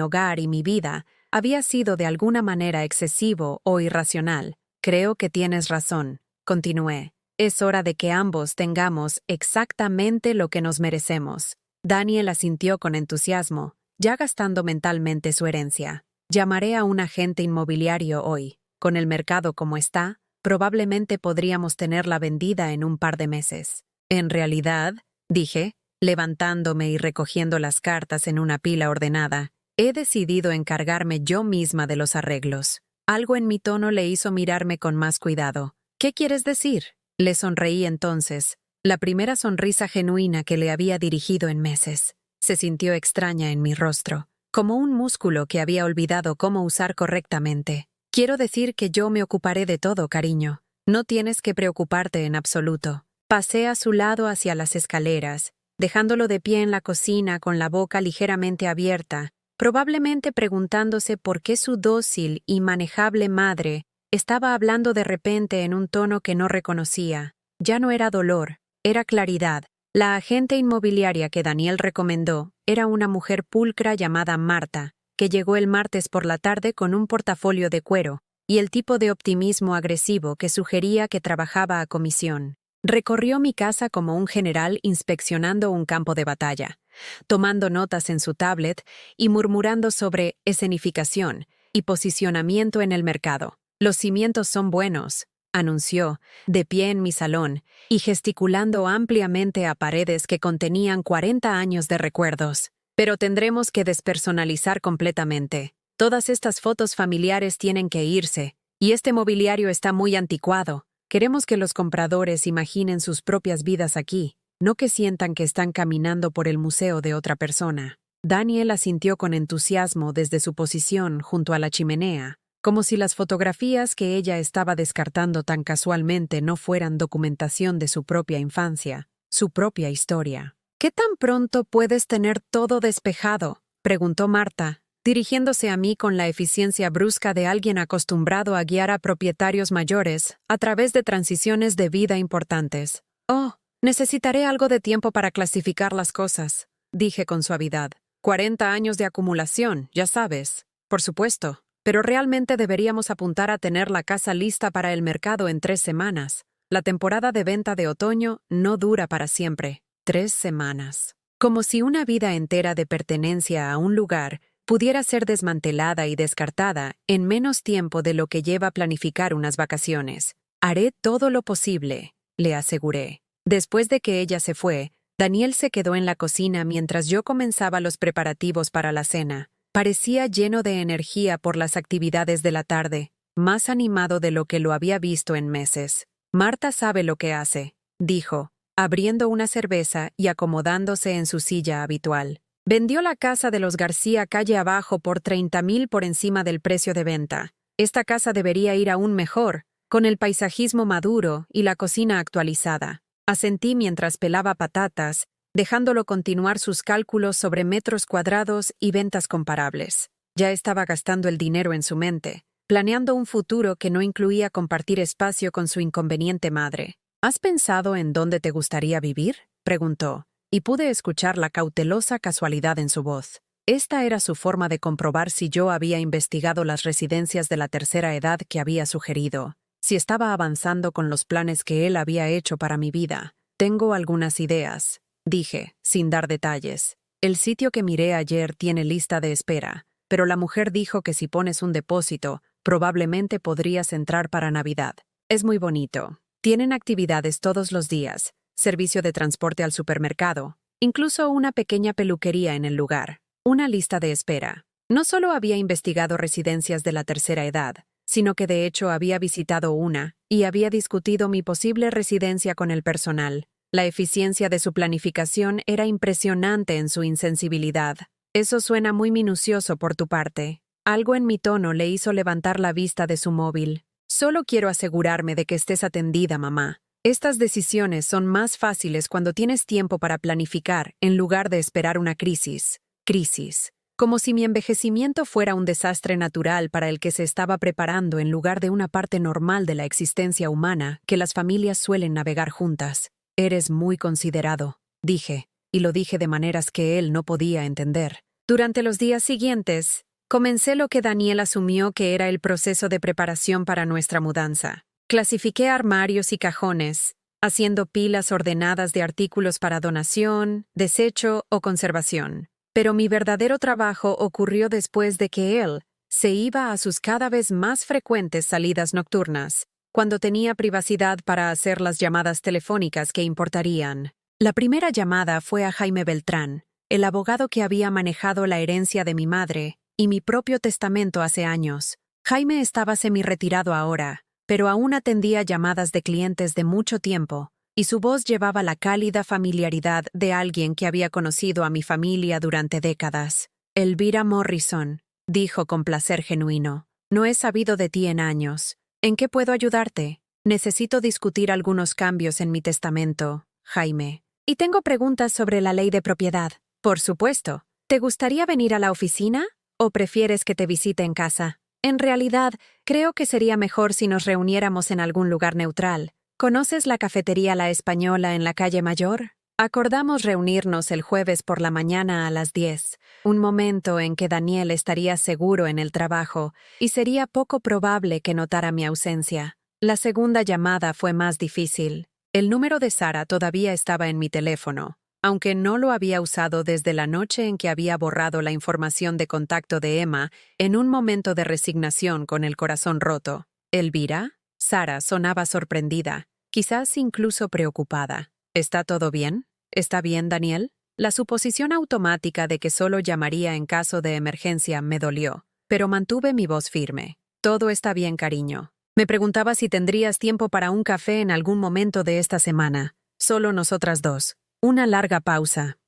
hogar y mi vida había sido de alguna manera excesivo o irracional. Creo que tienes razón, continué. Es hora de que ambos tengamos exactamente lo que nos merecemos. Daniel asintió con entusiasmo, ya gastando mentalmente su herencia. Llamaré a un agente inmobiliario hoy. Con el mercado como está, probablemente podríamos tenerla vendida en un par de meses. En realidad, dije, levantándome y recogiendo las cartas en una pila ordenada, he decidido encargarme yo misma de los arreglos. Algo en mi tono le hizo mirarme con más cuidado. ¿Qué quieres decir? Le sonreí entonces, la primera sonrisa genuina que le había dirigido en meses. Se sintió extraña en mi rostro, como un músculo que había olvidado cómo usar correctamente. Quiero decir que yo me ocuparé de todo, cariño. No tienes que preocuparte en absoluto. Pasé a su lado hacia las escaleras, dejándolo de pie en la cocina con la boca ligeramente abierta, probablemente preguntándose por qué su dócil y manejable madre estaba hablando de repente en un tono que no reconocía. Ya no era dolor, era claridad. La agente inmobiliaria que Daniel recomendó era una mujer pulcra llamada Marta, que llegó el martes por la tarde con un portafolio de cuero y el tipo de optimismo agresivo que sugería que trabajaba a comisión. Recorrió mi casa como un general inspeccionando un campo de batalla, tomando notas en su tablet y murmurando sobre escenificación y posicionamiento en el mercado. Los cimientos son buenos, anunció, de pie en mi salón y gesticulando ampliamente a paredes que contenían 40 años de recuerdos. Pero tendremos que despersonalizar completamente. Todas estas fotos familiares tienen que irse, y este mobiliario está muy anticuado. Queremos que los compradores imaginen sus propias vidas aquí, no que sientan que están caminando por el museo de otra persona. Daniel asintió con entusiasmo desde su posición junto a la chimenea, como si las fotografías que ella estaba descartando tan casualmente no fueran documentación de su propia infancia, su propia historia. ¿Qué tan pronto puedes tener todo despejado?, preguntó Marta, dirigiéndose a mí con la eficiencia brusca de alguien acostumbrado a guiar a propietarios mayores a través de transiciones de vida importantes. Oh, necesitaré algo de tiempo para clasificar las cosas, dije con suavidad. 40 años de acumulación, ya sabes. Por supuesto, pero realmente deberíamos apuntar a tener la casa lista para el mercado en 3 semanas. La temporada de venta de otoño no dura para siempre. 3 semanas. Como si una vida entera de pertenencia a un lugar pudiera ser desmantelada y descartada en menos tiempo de lo que lleva planificar unas vacaciones. Haré todo lo posible, le aseguré. Después de que ella se fue, Daniel se quedó en la cocina mientras yo comenzaba los preparativos para la cena. Parecía lleno de energía por las actividades de la tarde, más animado de lo que lo había visto en meses. Marta sabe lo que hace, dijo, abriendo una cerveza y acomodándose en su silla habitual. Vendió la casa de los García calle abajo por 30,000 por encima del precio de venta. Esta casa debería ir aún mejor, con el paisajismo maduro y la cocina actualizada. Asentí mientras pelaba patatas, dejándolo continuar sus cálculos sobre metros cuadrados y ventas comparables. Ya estaba gastando el dinero en su mente, planeando un futuro que no incluía compartir espacio con su inconveniente madre. ¿Has pensado en dónde te gustaría vivir?, preguntó, y pude escuchar la cautelosa casualidad en su voz. Esta era su forma de comprobar si yo había investigado las residencias de la tercera edad que había sugerido, si estaba avanzando con los planes que él había hecho para mi vida. Tengo algunas ideas, dije, sin dar detalles. El sitio que miré ayer tiene lista de espera, pero la mujer dijo que si pones un depósito, probablemente podrías entrar para Navidad. Es muy bonito. Tienen actividades todos los días, servicio de transporte al supermercado, incluso una pequeña peluquería en el lugar. Una lista de espera. No solo había investigado residencias de la tercera edad, sino que de hecho había visitado una y había discutido mi posible residencia con el personal. La eficiencia de su planificación era impresionante en su insensibilidad. Eso suena muy minucioso por tu parte. Algo en mi tono le hizo levantar la vista de su móvil. Solo quiero asegurarme de que estés atendida, mamá. Estas decisiones son más fáciles cuando tienes tiempo para planificar en lugar de esperar una crisis. Crisis. como si mi envejecimiento fuera un desastre natural para el que se estaba preparando en lugar de una parte normal de la existencia humana que las familias suelen navegar juntas. Eres muy considerado, dije, y lo dije de maneras que él no podía entender. Durante los días siguientes, comencé lo que Daniel asumió que era el proceso de preparación para nuestra mudanza. Clasifiqué armarios y cajones, haciendo pilas ordenadas de artículos para donación, desecho o conservación. Pero mi verdadero trabajo ocurrió después de que él se iba a sus cada vez más frecuentes salidas nocturnas, cuando tenía privacidad para hacer las llamadas telefónicas que importarían. La primera llamada fue a Jaime Beltrán, el abogado que había manejado la herencia de mi madre y mi propio testamento hace años. Jaime estaba semi-retirado ahora, pero aún atendía llamadas de clientes de mucho tiempo, y su voz llevaba la cálida familiaridad de alguien que había conocido a mi familia durante décadas. Elvira Morrison, dijo con placer genuino, no he sabido de ti en años. ¿En qué puedo ayudarte? Necesito discutir algunos cambios en mi testamento, Jaime. Y tengo preguntas sobre la ley de propiedad. Por supuesto. ¿Te gustaría venir a la oficina? ¿O prefieres que te visite en casa? En realidad, creo que sería mejor si nos reuniéramos en algún lugar neutral. ¿Conoces la cafetería La Española en la calle Mayor? Acordamos reunirnos el jueves por la mañana a las 10, un momento en que Daniel estaría seguro en el trabajo y sería poco probable que notara mi ausencia. La segunda llamada fue más difícil. El número de Sara todavía estaba en mi teléfono, aunque no lo había usado desde la noche en que había borrado la información de contacto de Emma en un momento de resignación con el corazón roto. ¿Elvira? Sara sonaba sorprendida, quizás incluso preocupada. ¿Está todo bien? ¿Está bien, Daniel? La suposición automática de que solo llamaría en caso de emergencia me dolió, pero mantuve mi voz firme. Todo está bien, cariño. Me preguntaba si tendrías tiempo para un café en algún momento de esta semana. Solo nosotras dos. Una larga pausa.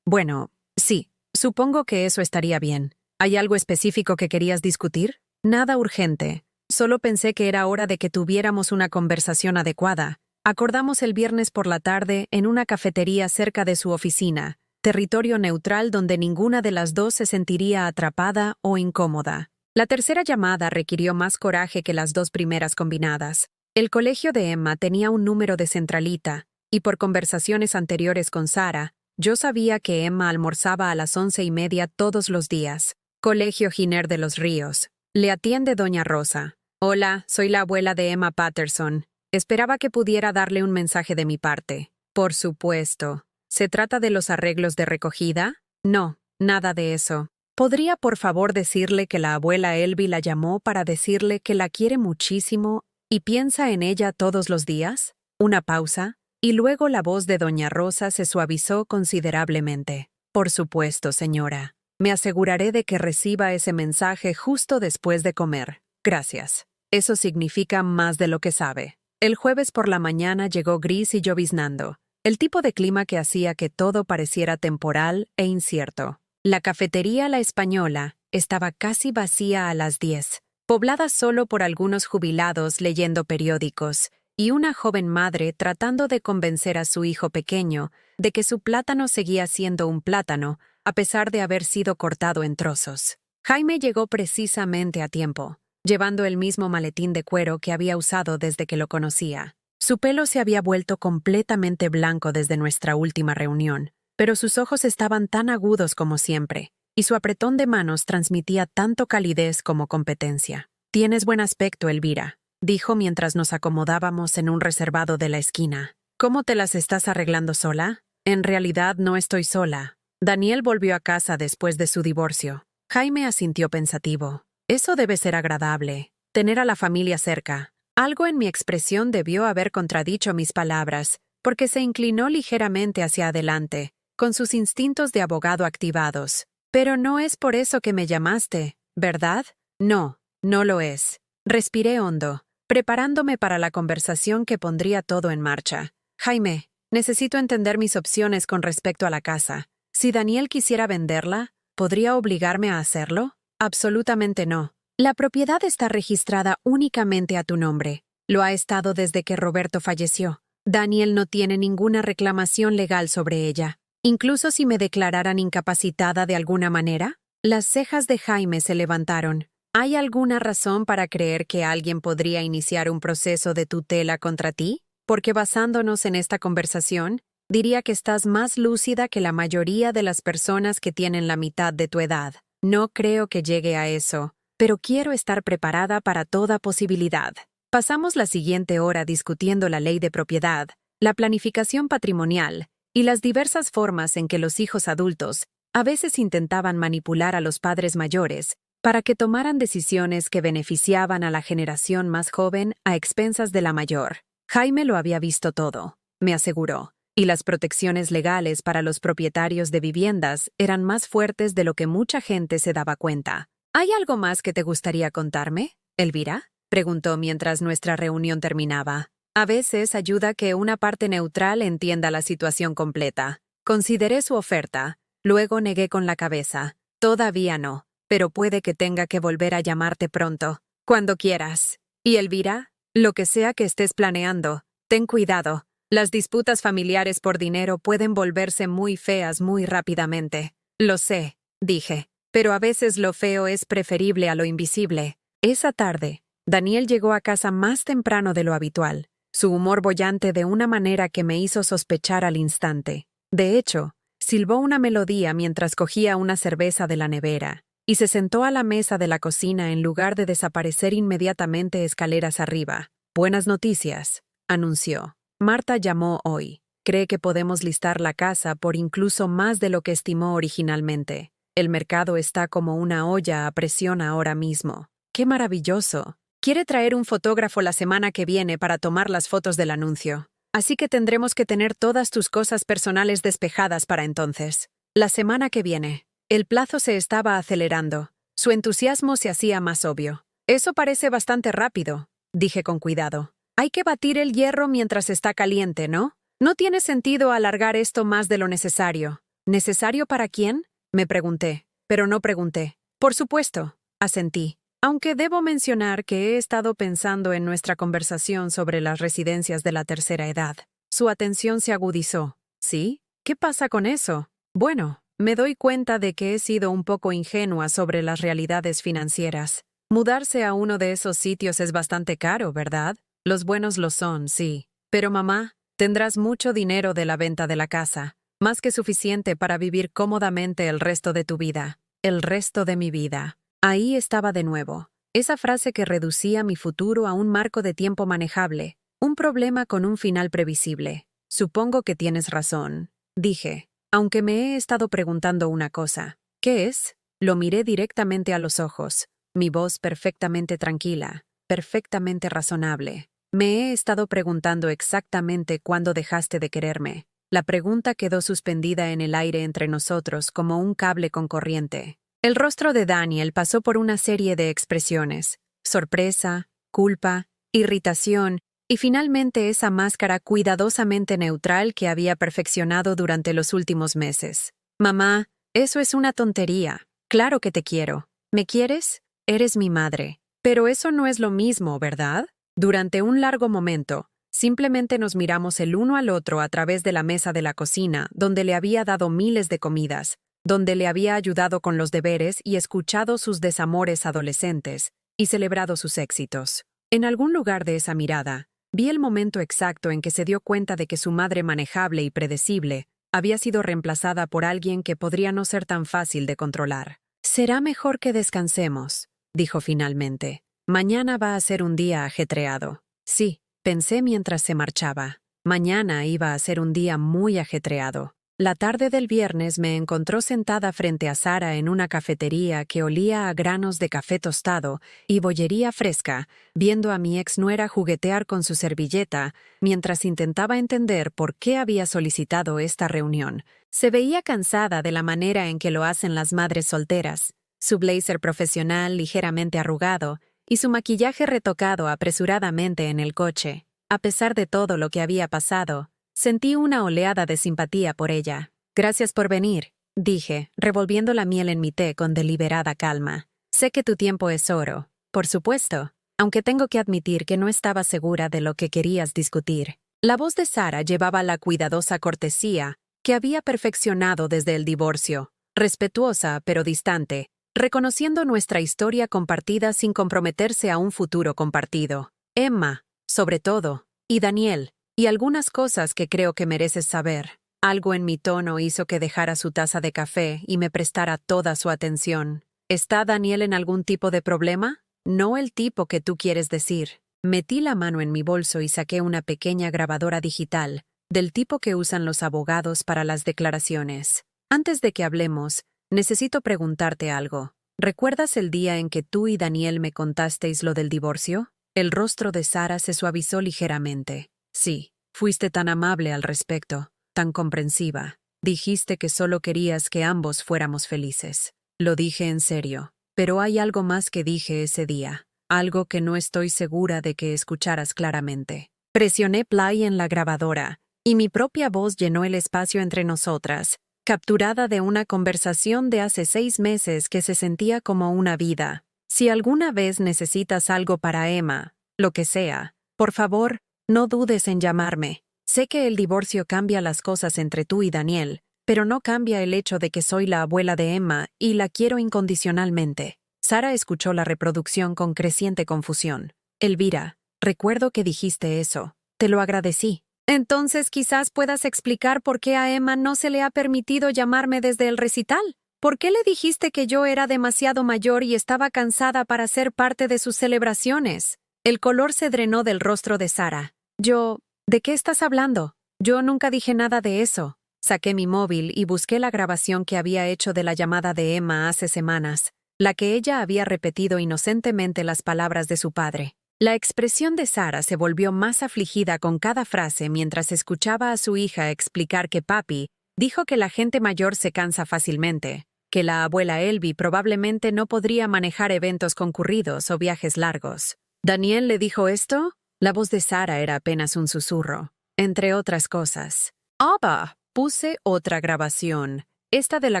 Bueno, sí, supongo que eso estaría bien. ¿Hay algo específico que querías discutir? Nada urgente. Solo pensé que era hora de que tuviéramos una conversación adecuada. Acordamos el viernes por la tarde en una cafetería cerca de su oficina, territorio neutral donde ninguna de las dos se sentiría atrapada o incómoda. La tercera llamada requirió más coraje que las dos primeras combinadas. El colegio de Emma tenía un número de centralita, y por conversaciones anteriores con Sara, yo sabía que Emma almorzaba a las 11:30 todos los días. Colegio Giner de los Ríos. Le atiende doña Rosa. Hola, soy la abuela de Emma Patterson. Esperaba que pudiera darle un mensaje de mi parte. Por supuesto. ¿Se trata de los arreglos de recogida? No, nada de eso. ¿Podría por favor decirle que la abuela Elvie la llamó para decirle que la quiere muchísimo y piensa en ella todos los días? Una pausa, y luego la voz de doña Rosa se suavizó considerablemente. Por supuesto, señora. Me aseguraré de que reciba ese mensaje justo después de comer. Gracias. Eso significa más de lo que sabe. El jueves por la mañana llegó gris y lloviznando, el tipo de clima que hacía que todo pareciera temporal e incierto. La cafetería La Española estaba casi vacía a las 10, poblada solo por algunos jubilados leyendo periódicos y una joven madre tratando de convencer a su hijo pequeño de que su plátano seguía siendo un plátano a pesar de haber sido cortado en trozos. Jaime llegó precisamente a tiempo, llevando el mismo maletín de cuero que había usado desde que lo conocía. Su pelo se había vuelto completamente blanco desde nuestra última reunión, pero sus ojos estaban tan agudos como siempre, y su apretón de manos transmitía tanto calidez como competencia. «Tienes buen aspecto, Elvira», dijo mientras nos acomodábamos en un reservado de la esquina. «¿Cómo te las estás arreglando sola?» «En realidad no estoy sola. Daniel volvió a casa después de su divorcio». Jaime asintió pensativo. «Eso debe ser agradable, tener a la familia cerca». Algo en mi expresión debió haber contradicho mis palabras, porque se inclinó ligeramente hacia adelante, con sus instintos de abogado activados. «Pero no es por eso que me llamaste, ¿verdad?» «No, no lo es». Respiré hondo, preparándome para la conversación que pondría todo en marcha. «Jaime, necesito entender mis opciones con respecto a la casa. Si Daniel quisiera venderla, ¿podría obligarme a hacerlo?» «Absolutamente no. La propiedad está registrada únicamente a tu nombre. Lo ha estado desde que Roberto falleció. Daniel no tiene ninguna reclamación legal sobre ella». ¿Incluso si me declararan incapacitada de alguna manera? Las cejas de Jaime se levantaron. ¿Hay alguna razón para creer que alguien podría iniciar un proceso de tutela contra ti? Porque basándonos en esta conversación, diría que estás más lúcida que la mayoría de las personas que tienen la mitad de tu edad. No creo que llegue a eso, pero quiero estar preparada para toda posibilidad. Pasamos la siguiente hora discutiendo la ley de propiedad, la planificación patrimonial y las diversas formas en que los hijos adultos a veces intentaban manipular a los padres mayores para que tomaran decisiones que beneficiaban a la generación más joven a expensas de la mayor. Jaime lo había visto todo, me aseguró, y las protecciones legales para los propietarios de viviendas eran más fuertes de lo que mucha gente se daba cuenta. ¿Hay algo más que te gustaría contarme, Elvira?, preguntó mientras nuestra reunión terminaba. A veces ayuda que una parte neutral entienda la situación completa. Consideré su oferta, luego negué con la cabeza. Todavía no, pero puede que tenga que volver a llamarte pronto, cuando quieras. Y Elvira, lo que sea que estés planeando, ten cuidado. Las disputas familiares por dinero pueden volverse muy feas muy rápidamente. Lo sé, dije, pero a veces lo feo es preferible a lo invisible. Esa tarde, Daniel llegó a casa más temprano de lo habitual, su humor boyante de una manera que me hizo sospechar al instante. De hecho, silbó una melodía mientras cogía una cerveza de la nevera y se sentó a la mesa de la cocina en lugar de desaparecer inmediatamente escaleras arriba. Buenas noticias, anunció. Marta llamó hoy. Cree que podemos listar la casa por incluso más de lo que estimó originalmente. El mercado está como una olla a presión ahora mismo. ¡Qué maravilloso! Quiere traer un fotógrafo la semana que viene para tomar las fotos del anuncio. Así que tendremos que tener todas tus cosas personales despejadas para entonces. La semana que viene. El plazo se estaba acelerando. Su entusiasmo se hacía más obvio. Eso parece bastante rápido, dije con cuidado. Hay que batir el hierro mientras está caliente, ¿no? No tiene sentido alargar esto más de lo necesario. ¿Necesario para quién?, me pregunté, pero no pregunté. Por supuesto, asentí. Aunque debo mencionar que he estado pensando en nuestra conversación sobre las residencias de la tercera edad. Su atención se agudizó. ¿Sí? ¿Qué pasa con eso? Bueno, me doy cuenta de que he sido un poco ingenua sobre las realidades financieras. Mudarse a uno de esos sitios es bastante caro, ¿verdad? Los buenos lo son, sí. Pero mamá, tendrás mucho dinero de la venta de la casa, más que suficiente para vivir cómodamente el resto de tu vida. El resto de mi vida. Ahí estaba de nuevo, esa frase que reducía mi futuro a un marco de tiempo manejable, un problema con un final previsible. Supongo que tienes razón, dije, aunque me he estado preguntando una cosa. ¿Qué es? Lo miré directamente a los ojos, mi voz perfectamente tranquila, perfectamente razonable. Me he estado preguntando exactamente cuándo dejaste de quererme. La pregunta quedó suspendida en el aire entre nosotros como un cable con corriente. El rostro de Daniel pasó por una serie de expresiones: sorpresa, culpa, irritación y finalmente esa máscara cuidadosamente neutral que había perfeccionado durante los últimos meses. Mamá, eso es una tontería. Claro que te quiero. ¿Me quieres? Eres mi madre. Pero eso no es lo mismo, ¿verdad? Durante un largo momento, simplemente nos miramos el uno al otro a través de la mesa de la cocina, donde le había dado miles de comidas, donde le había ayudado con los deberes y escuchado sus desamores adolescentes, y celebrado sus éxitos. En algún lugar de esa mirada, vi el momento exacto en que se dio cuenta de que su madre manejable y predecible había sido reemplazada por alguien que podría no ser tan fácil de controlar. «Será mejor que descansemos», dijo finalmente. «Mañana va a ser un día ajetreado». Sí, pensé mientras se marchaba. Mañana iba a ser un día muy ajetreado. La tarde del viernes me encontró sentada frente a Sara en una cafetería que olía a granos de café tostado y bollería fresca, viendo a mi exnuera juguetear con su servilleta mientras intentaba entender por qué había solicitado esta reunión. Se veía cansada de la manera en que lo hacen las madres solteras, su blazer profesional ligeramente arrugado y su maquillaje retocado apresuradamente en el coche. A pesar de todo lo que había pasado, sentí una oleada de simpatía por ella. «Gracias por venir», dije, revolviendo la miel en mi té con deliberada calma. «Sé que tu tiempo es oro, por supuesto, aunque tengo que admitir que no estaba segura de lo que querías discutir». La voz de Sara llevaba la cuidadosa cortesía que había perfeccionado desde el divorcio, respetuosa pero distante, reconociendo nuestra historia compartida sin comprometerse a un futuro compartido. Emma, sobre todo, y Daniel, y algunas cosas que creo que mereces saber. Algo en mi tono hizo que dejara su taza de café y me prestara toda su atención. ¿Está Daniel en algún tipo de problema? No el tipo que tú quieres decir. Metí la mano en mi bolso y saqué una pequeña grabadora digital, del tipo que usan los abogados para las declaraciones. Antes de que hablemos, necesito preguntarte algo. ¿Recuerdas el día en que tú y Daniel me contasteis lo del divorcio? El rostro de Sara se suavizó ligeramente. Sí, fuiste tan amable al respecto, tan comprensiva. Dijiste que solo querías que ambos fuéramos felices. Lo dije en serio, pero hay algo más que dije ese día, algo que no estoy segura de que escucharas claramente. Presioné play en la grabadora, y mi propia voz llenó el espacio entre nosotras, capturada de una conversación de hace 6 meses que se sentía como una vida. Si alguna vez necesitas algo para Emma, lo que sea, por favor, no dudes en llamarme. Sé que el divorcio cambia las cosas entre tú y Daniel, pero no cambia el hecho de que soy la abuela de Emma y la quiero incondicionalmente. Sara escuchó la reproducción con creciente confusión. Elvira, recuerdo que dijiste eso. Te lo agradecí. Entonces quizás puedas explicar por qué a Emma no se le ha permitido llamarme desde el recital. ¿Por qué le dijiste que yo era demasiado mayor y estaba cansada para ser parte de sus celebraciones? El color se drenó del rostro de Sara. ¿De qué estás hablando? Yo nunca dije nada de eso. Saqué mi móvil y busqué la grabación que había hecho de la llamada de Emma hace semanas, la que ella había repetido inocentemente las palabras de su padre. La expresión de Sara se volvió más afligida con cada frase mientras escuchaba a su hija explicar que papi dijo que la gente mayor se cansa fácilmente, que la abuela Elvi probablemente no podría manejar eventos concurridos o viajes largos. ¿Daniel le dijo esto? La voz de Sara era apenas un susurro, entre otras cosas. ¡Abba! Puse otra grabación, esta de la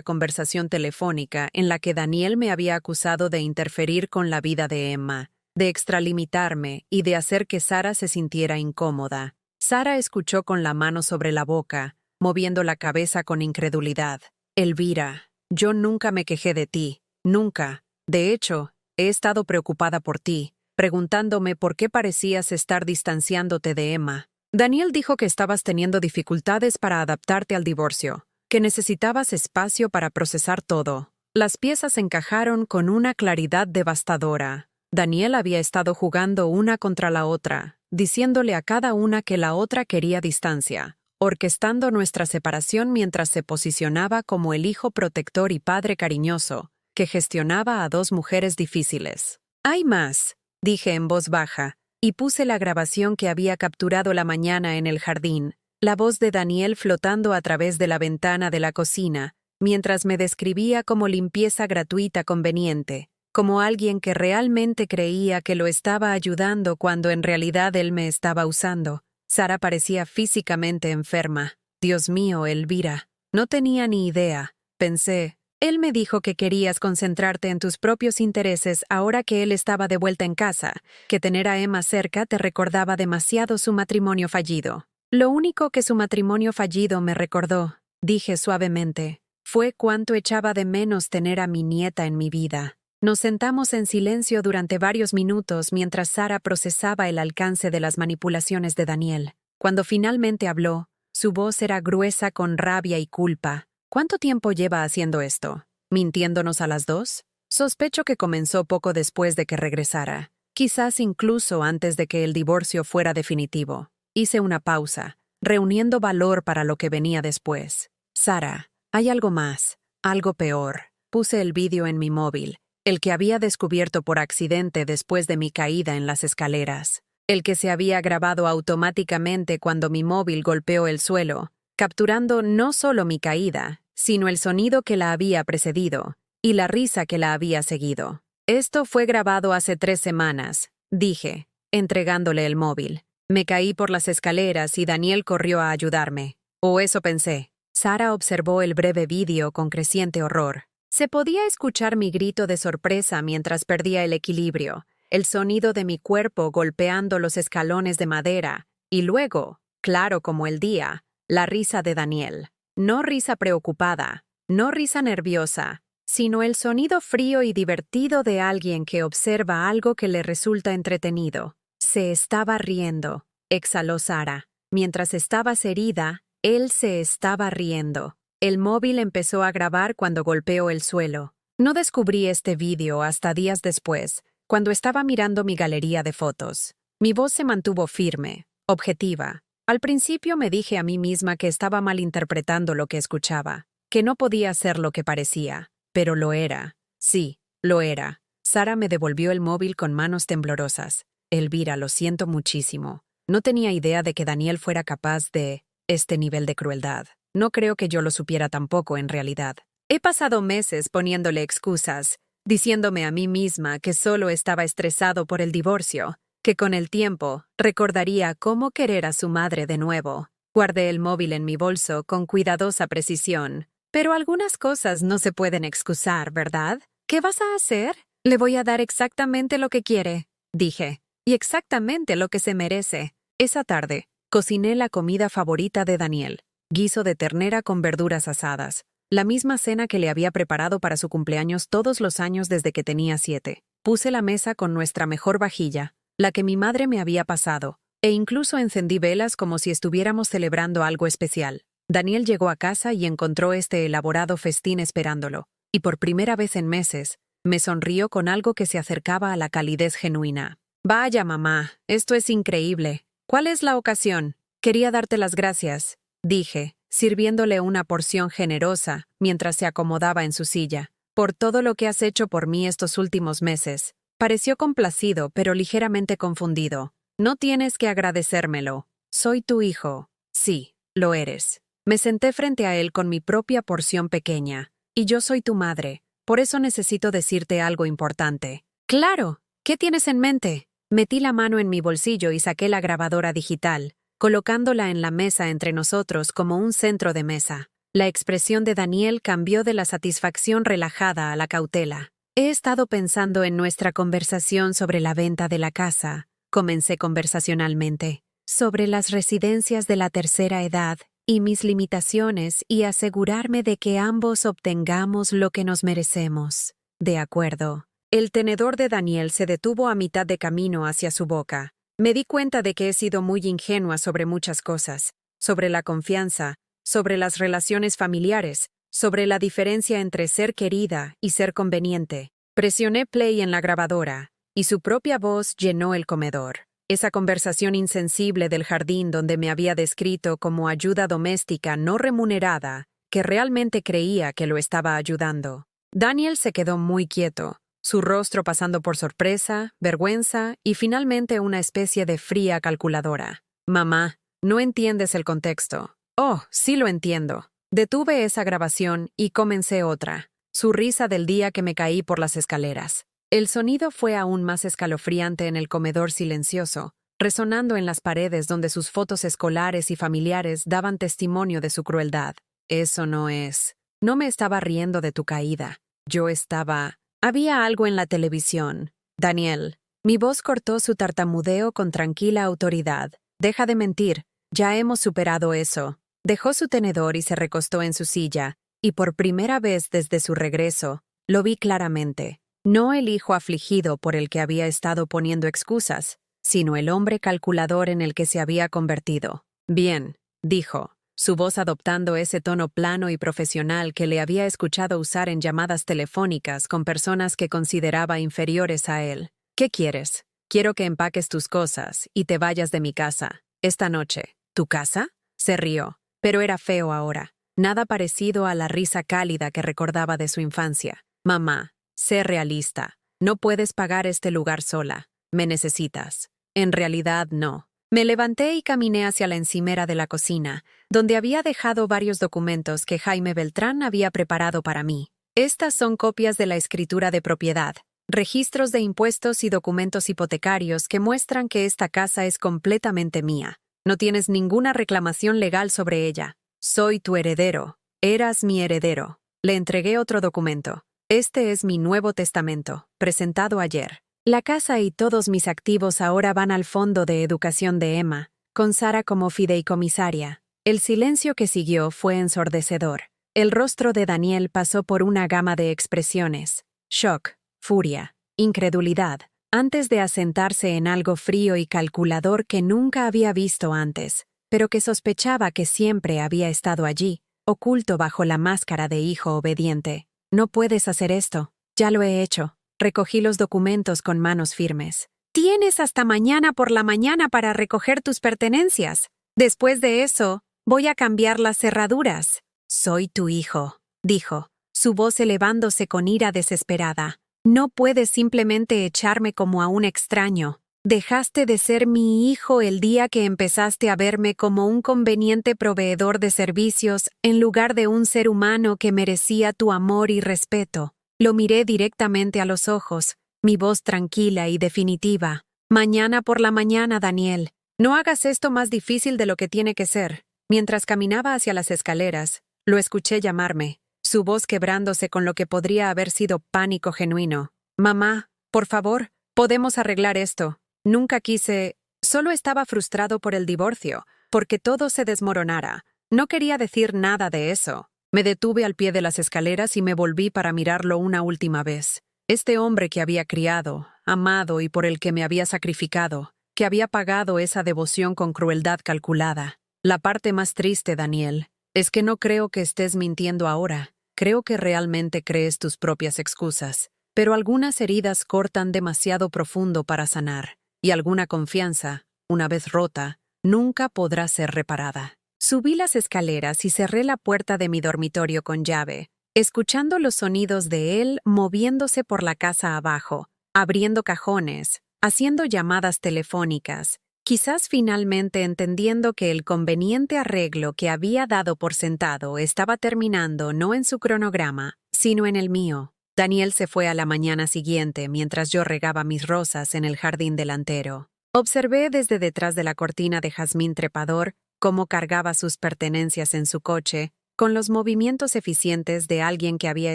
conversación telefónica en la que Daniel me había acusado de interferir con la vida de Emma, de extralimitarme y de hacer que Sara se sintiera incómoda. Sara escuchó con la mano sobre la boca, moviendo la cabeza con incredulidad. Elvira, yo nunca me quejé de ti, nunca. De hecho, he estado preocupada por ti, preguntándome por qué parecías estar distanciándote de Emma. Daniel dijo que estabas teniendo dificultades para adaptarte al divorcio, que necesitabas espacio para procesar todo. Las piezas encajaron con una claridad devastadora. Daniel había estado jugando una contra la otra, diciéndole a cada una que la otra quería distancia, orquestando nuestra separación mientras se posicionaba como el hijo protector y padre cariñoso, que gestionaba a 2 mujeres difíciles. «Hay más», dije en voz baja, y puse la grabación que había capturado la mañana en el jardín, la voz de Daniel flotando a través de la ventana de la cocina, mientras me describía como limpieza gratuita conveniente, como alguien que realmente creía que lo estaba ayudando cuando en realidad él me estaba usando. Sara parecía físicamente enferma. Dios mío, Elvira. No tenía ni idea. Pensé, él me dijo que querías concentrarte en tus propios intereses ahora que él estaba de vuelta en casa, que tener a Emma cerca te recordaba demasiado su matrimonio fallido. Lo único que su matrimonio fallido me recordó, dije suavemente, fue cuánto echaba de menos tener a mi nieta en mi vida. Nos sentamos en silencio durante varios minutos mientras Sara procesaba el alcance de las manipulaciones de Daniel. Cuando finalmente habló, su voz era gruesa con rabia y culpa. ¿Cuánto tiempo lleva haciendo esto? ¿Mintiéndonos a las 2? Sospecho que comenzó poco después de que regresara, quizás incluso antes de que el divorcio fuera definitivo. Hice una pausa, reuniendo valor para lo que venía después. Sara, hay algo más, algo peor. Puse el vídeo en mi móvil, el que había descubierto por accidente después de mi caída en las escaleras, el que se había grabado automáticamente cuando mi móvil golpeó el suelo, capturando no solo mi caída, sino el sonido que la había precedido y la risa que la había seguido. Esto fue grabado hace 3 semanas, dije, entregándole el móvil. Me caí por las escaleras y Daniel corrió a ayudarme. O eso pensé. Sara observó el breve vídeo con creciente horror. Se podía escuchar mi grito de sorpresa mientras perdía el equilibrio, el sonido de mi cuerpo golpeando los escalones de madera, y luego, claro como el día, la risa de Daniel. No risa preocupada, no risa nerviosa, sino el sonido frío y divertido de alguien que observa algo que le resulta entretenido. Se estaba riendo, exhaló Sara. Mientras estabas herida, él se estaba riendo. El móvil empezó a grabar cuando golpeó el suelo. No descubrí este vídeo hasta días después, cuando estaba mirando mi galería de fotos. Mi voz se mantuvo firme, objetiva. Al principio me dije a mí misma que estaba malinterpretando lo que escuchaba, que no podía ser lo que parecía, pero lo era. Sí, lo era. Sara me devolvió el móvil con manos temblorosas. Elvira, lo siento muchísimo. No tenía idea de que Daniel fuera capaz de este nivel de crueldad. No creo que yo lo supiera tampoco en realidad. He pasado meses poniéndole excusas, diciéndome a mí misma que solo estaba estresado por el divorcio, que con el tiempo recordaría cómo querer a su madre de nuevo. Guardé el móvil en mi bolso con cuidadosa precisión. Pero algunas cosas no se pueden excusar, ¿verdad? ¿Qué vas a hacer? Le voy a dar exactamente lo que quiere, dije, y exactamente lo que se merece. Esa tarde, cociné la comida favorita de Daniel, guiso de ternera con verduras asadas, la misma cena que le había preparado para su cumpleaños todos los años desde que tenía 7. Puse la mesa con nuestra mejor vajilla, la que mi madre me había pasado, e incluso encendí velas como si estuviéramos celebrando algo especial. Daniel llegó a casa y encontró este elaborado festín esperándolo, y por primera vez en meses, me sonrió con algo que se acercaba a la calidez genuina. Vaya, mamá, esto es increíble. ¿Cuál es la ocasión? Quería darte las gracias, dije, sirviéndole una porción generosa mientras se acomodaba en su silla, por todo lo que has hecho por mí estos últimos meses. Pareció complacido, pero ligeramente confundido. No tienes que agradecérmelo. Soy tu hijo. Sí, lo eres. Me senté frente a él con mi propia porción pequeña. Y yo soy tu madre. Por eso necesito decirte algo importante. Claro. ¿Qué tienes en mente? Metí la mano en mi bolsillo y saqué la grabadora digital, colocándola en la mesa entre nosotros como un centro de mesa. La expresión de Daniel cambió de la satisfacción relajada a la cautela. He estado pensando en nuestra conversación sobre la venta de la casa, comencé conversacionalmente, sobre las residencias de la tercera edad y mis limitaciones y asegurarme de que ambos obtengamos lo que nos merecemos. De acuerdo. El tenedor de Daniel se detuvo a mitad de camino hacia su boca. Me di cuenta de que he sido muy ingenua sobre muchas cosas, sobre la confianza, sobre las relaciones familiares, sobre la diferencia entre ser querida y ser conveniente. Presioné play en la grabadora, y su propia voz llenó el comedor. Esa conversación insensible del jardín donde me había descrito como ayuda doméstica no remunerada, que realmente creía que lo estaba ayudando. Daniel se quedó muy quieto, su rostro pasando por sorpresa, vergüenza y finalmente una especie de fría calculadora. Mamá, no entiendes el contexto. Oh, sí lo entiendo. Detuve esa grabación y comencé otra, su risa del día que me caí por las escaleras. El sonido fue aún más escalofriante en el comedor silencioso, resonando en las paredes donde sus fotos escolares y familiares daban testimonio de su crueldad. Eso no es. No me estaba riendo de tu caída. Yo estaba... Había algo en la televisión. Daniel. Mi voz cortó su tartamudeo con tranquila autoridad. Deja de mentir. Ya hemos superado eso. Dejó su tenedor y se recostó en su silla, y por primera vez desde su regreso, lo vi claramente. No el hijo afligido por el que había estado poniendo excusas, sino el hombre calculador en el que se había convertido. Bien, dijo, su voz adoptando ese tono plano y profesional que le había escuchado usar en llamadas telefónicas con personas que consideraba inferiores a él. ¿Qué quieres? Quiero que empaques tus cosas y te vayas de mi casa, esta noche. ¿Tu casa? Se rió, pero era feo ahora, nada parecido a la risa cálida que recordaba de su infancia. Mamá, sé realista. No puedes pagar este lugar sola. Me necesitas. En realidad, no. Me levanté y caminé hacia la encimera de la cocina, donde había dejado varios documentos que Jaime Beltrán había preparado para mí. Estas son copias de la escritura de propiedad, registros de impuestos y documentos hipotecarios que muestran que esta casa es completamente mía. No tienes ninguna reclamación legal sobre ella. Soy tu heredero. Eras mi heredero. Le entregué otro documento. Este es mi nuevo testamento, presentado ayer. La casa y todos mis activos ahora van al Fondo de Educación de Emma, con Sara como fideicomisaria. El silencio que siguió fue ensordecedor. El rostro de Daniel pasó por una gama de expresiones: shock, furia, incredulidad, antes de asentarse en algo frío y calculador que nunca había visto antes, pero que sospechaba que siempre había estado allí, oculto bajo la máscara de hijo obediente. No puedes hacer esto. Ya lo he hecho. Recogí los documentos con manos firmes. Tienes hasta mañana por la mañana para recoger tus pertenencias. Después de eso, voy a cambiar las cerraduras. Soy tu hijo, dijo, su voz elevándose con ira desesperada. No puedes simplemente echarme como a un extraño. Dejaste de ser mi hijo el día que empezaste a verme como un conveniente proveedor de servicios en lugar de un ser humano que merecía tu amor y respeto. Lo miré directamente a los ojos, mi voz tranquila y definitiva. Mañana por la mañana, Daniel. No hagas esto más difícil de lo que tiene que ser. Mientras caminaba hacia las escaleras, lo escuché llamarme, su voz quebrándose con lo que podría haber sido pánico genuino. Mamá, por favor, podemos arreglar esto. Nunca quise... Solo estaba frustrado por el divorcio, porque todo se desmoronara. No quería decir nada de eso. Me detuve al pie de las escaleras y me volví para mirarlo una última vez. Este hombre que había criado, amado y por el que me había sacrificado, que había pagado esa devoción con crueldad calculada. La parte más triste, Daniel, es que no creo que estés mintiendo ahora. Creo que realmente crees tus propias excusas. Pero algunas heridas cortan demasiado profundo para sanar. Y alguna confianza, una vez rota, nunca podrá ser reparada. Subí las escaleras y cerré la puerta de mi dormitorio con llave, escuchando los sonidos de él moviéndose por la casa abajo, abriendo cajones, haciendo llamadas telefónicas, quizás finalmente entendiendo que el conveniente arreglo que había dado por sentado estaba terminando no en su cronograma, sino en el mío. Daniel se fue a la mañana siguiente mientras yo regaba mis rosas en el jardín delantero. Observé desde detrás de la cortina de jazmín trepador cómo cargaba sus pertenencias en su coche, con los movimientos eficientes de alguien que había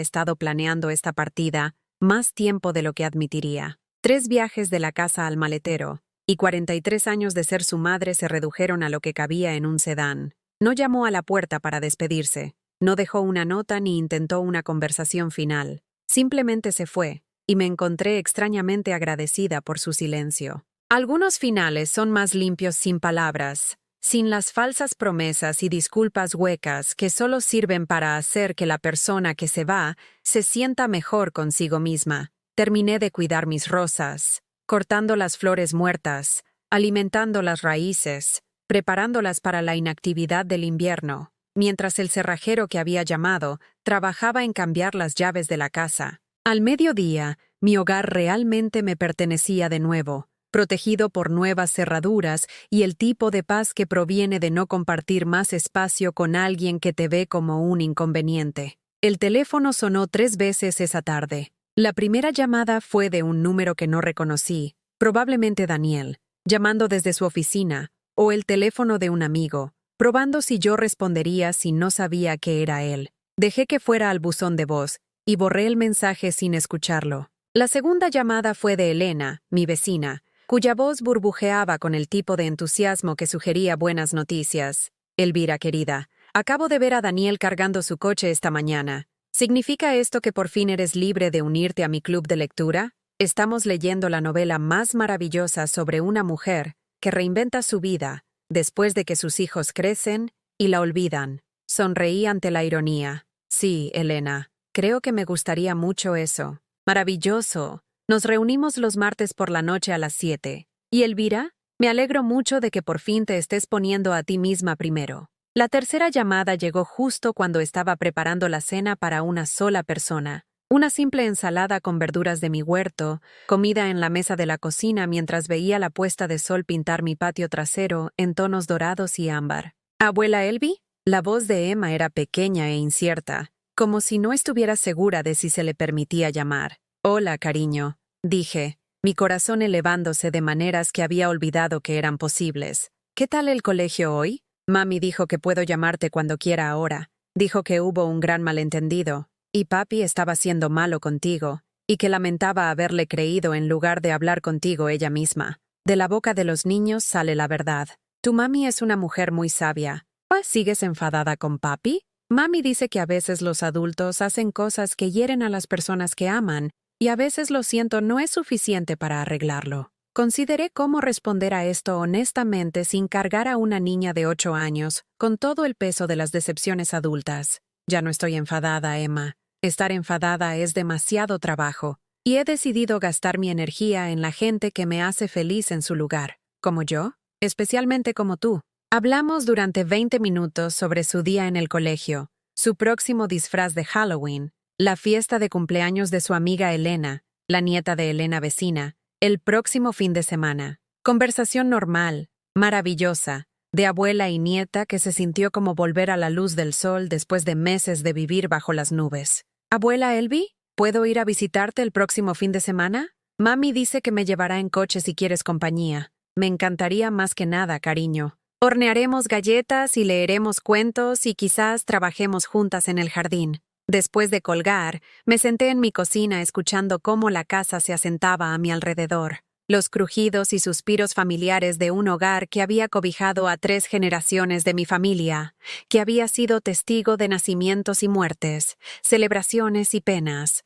estado planeando esta partida más tiempo de lo que admitiría. 3 viajes de la casa al maletero, y 43 años de ser su madre se redujeron a lo que cabía en un sedán. No llamó a la puerta para despedirse, no dejó una nota ni intentó una conversación final. Simplemente se fue, y me encontré extrañamente agradecida por su silencio. Algunos finales son más limpios sin palabras, sin las falsas promesas y disculpas huecas que solo sirven para hacer que la persona que se va se sienta mejor consigo misma. Terminé de cuidar mis rosas, cortando las flores muertas, alimentando las raíces, preparándolas para la inactividad del invierno, mientras el cerrajero que había llamado trabajaba en cambiar las llaves de la casa. Al mediodía, mi hogar realmente me pertenecía de nuevo, protegido por nuevas cerraduras y el tipo de paz que proviene de no compartir más espacio con alguien que te ve como un inconveniente. El teléfono sonó 3 veces esa tarde. La primera llamada fue de un número que no reconocí, probablemente Daniel, llamando desde su oficina, o el teléfono de un amigo, probando si yo respondería si no sabía que era él. Dejé que fuera al buzón de voz y borré el mensaje sin escucharlo. La segunda llamada fue de Elena, mi vecina, cuya voz burbujeaba con el tipo de entusiasmo que sugería buenas noticias. Elvira, querida, acabo de ver a Daniel cargando su coche esta mañana. ¿Significa esto que por fin eres libre de unirte a mi club de lectura? Estamos leyendo la novela más maravillosa sobre una mujer que reinventa su vida después de que sus hijos crecen y la olvidan. Sonreí ante la ironía. Sí, Elena, creo que me gustaría mucho eso. Maravilloso. Nos reunimos los martes por la noche a las 7. ¿Y Elvira? Me alegro mucho de que por fin te estés poniendo a ti misma primero. La tercera llamada llegó justo cuando estaba preparando la cena para una sola persona. Una simple ensalada con verduras de mi huerto, comida en la mesa de la cocina mientras veía la puesta de sol pintar mi patio trasero en tonos dorados y ámbar. ¿Abuela Elvi? La voz de Emma era pequeña e incierta, como si no estuviera segura de si se le permitía llamar. Hola, cariño, dije, mi corazón elevándose de maneras que había olvidado que eran posibles. ¿Qué tal el colegio hoy? Mami dijo que puedo llamarte cuando quiera ahora. Dijo que hubo un gran malentendido. Y papi estaba siendo malo contigo, y que lamentaba haberle creído en lugar de hablar contigo ella misma. De la boca de los niños sale la verdad. Tu mami es una mujer muy sabia. ¿Sigues enfadada con papi? Mami dice que a veces los adultos hacen cosas que hieren a las personas que aman, y a veces lo siento no es suficiente para arreglarlo. Consideré cómo responder a esto honestamente sin cargar a una niña de 8 años con todo el peso de las decepciones adultas. Ya no estoy enfadada, Emma. Estar enfadada es demasiado trabajo, y he decidido gastar mi energía en la gente que me hace feliz en su lugar, como yo, especialmente como tú. Hablamos durante 20 minutos sobre su día en el colegio, su próximo disfraz de Halloween, la fiesta de cumpleaños de su amiga Elena, la nieta de Elena vecina, el próximo fin de semana. Conversación normal, maravillosa, de abuela y nieta que se sintió como volver a la luz del sol después de meses de vivir bajo las nubes. ¿Abuela Elvie? ¿Puedo ir a visitarte el próximo fin de semana? Mami dice que me llevará en coche si quieres compañía. Me encantaría más que nada, cariño. Hornearemos galletas y leeremos cuentos y quizás trabajemos juntas en el jardín. Después de colgar, me senté en mi cocina escuchando cómo la casa se asentaba a mi alrededor. Los crujidos y suspiros familiares de un hogar que había cobijado a 3 generaciones de mi familia, que había sido testigo de nacimientos y muertes, celebraciones y penas.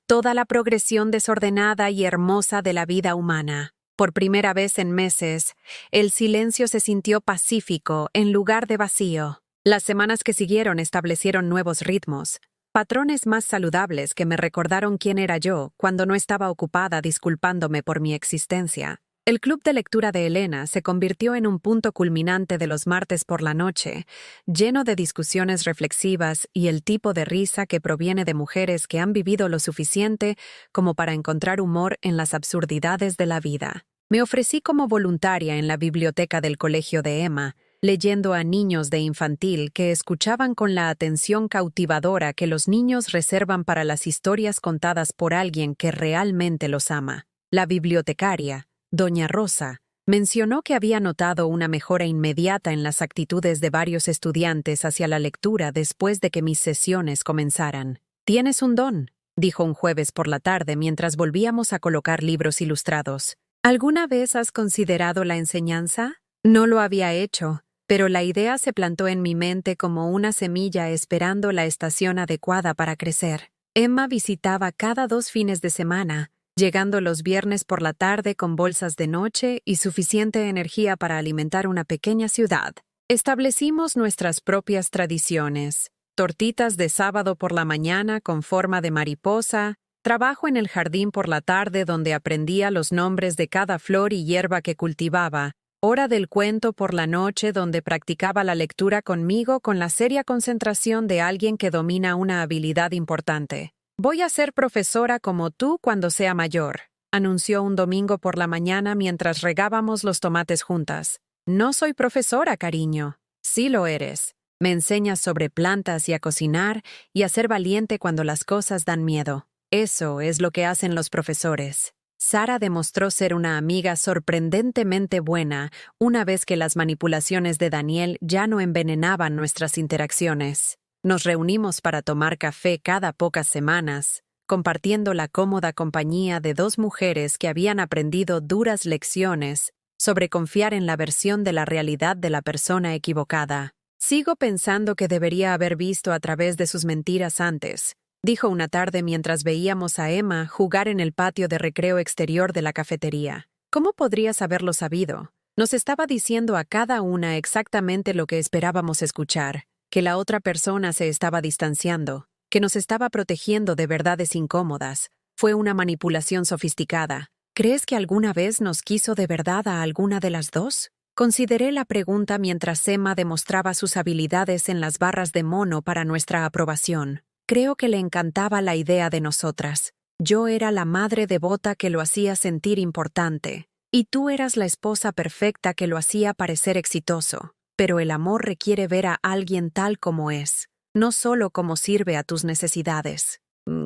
Toda la progresión desordenada y hermosa de la vida humana. Por primera vez en meses, el silencio se sintió pacífico en lugar de vacío. Las semanas que siguieron establecieron nuevos ritmos, patrones más saludables que me recordaron quién era yo cuando no estaba ocupada disculpándome por mi existencia. El club de lectura de Elena se convirtió en un punto culminante de los martes por la noche, lleno de discusiones reflexivas y el tipo de risa que proviene de mujeres que han vivido lo suficiente como para encontrar humor en las absurdidades de la vida. Me ofrecí como voluntaria en la biblioteca del colegio de Emma, leyendo a niños de infantil que escuchaban con la atención cautivadora que los niños reservan para las historias contadas por alguien que realmente los ama. La bibliotecaria, Doña Rosa, mencionó que había notado una mejora inmediata en las actitudes de varios estudiantes hacia la lectura después de que mis sesiones comenzaran. «Tienes un don», dijo un jueves por la tarde mientras volvíamos a colocar libros ilustrados. «¿Alguna vez has considerado la enseñanza?» No lo había hecho, pero la idea se plantó en mi mente como una semilla esperando la estación adecuada para crecer. Emma visitaba cada 2 fines de semana, llegando los viernes por la tarde con bolsas de noche y suficiente energía para alimentar una pequeña ciudad. Establecimos nuestras propias tradiciones: tortitas de sábado por la mañana con forma de mariposa, trabajo en el jardín por la tarde donde aprendía los nombres de cada flor y hierba que cultivaba, hora del cuento por la noche donde practicaba la lectura conmigo con la seria concentración de alguien que domina una habilidad importante. «Voy a ser profesora como tú cuando sea mayor», anunció un domingo por la mañana mientras regábamos los tomates juntas. «No soy profesora, cariño». «Sí lo eres. Me enseñas sobre plantas y a cocinar y a ser valiente cuando las cosas dan miedo. Eso es lo que hacen los profesores». Sara demostró ser una amiga sorprendentemente buena una vez que las manipulaciones de Daniel ya no envenenaban nuestras interacciones. Nos reunimos para tomar café cada pocas semanas, compartiendo la cómoda compañía de 2 mujeres que habían aprendido duras lecciones sobre confiar en la versión de la realidad de la persona equivocada. «Sigo pensando que debería haber visto a través de sus mentiras antes», dijo una tarde mientras veíamos a Emma jugar en el patio de recreo exterior de la cafetería. «¿Cómo podrías haberlo sabido?» Nos estaba diciendo a cada una exactamente lo que esperábamos escuchar, que la otra persona se estaba distanciando, que nos estaba protegiendo de verdades incómodas. Fue una manipulación sofisticada. ¿Crees que alguna vez nos quiso de verdad a alguna de las dos? Consideré la pregunta mientras Emma demostraba sus habilidades en las barras de mono para nuestra aprobación. Creo que le encantaba la idea de nosotras. Yo era la madre devota que lo hacía sentir importante, y tú eras la esposa perfecta que lo hacía parecer exitoso. Pero el amor requiere ver a alguien tal como es, no solo como sirve a tus necesidades.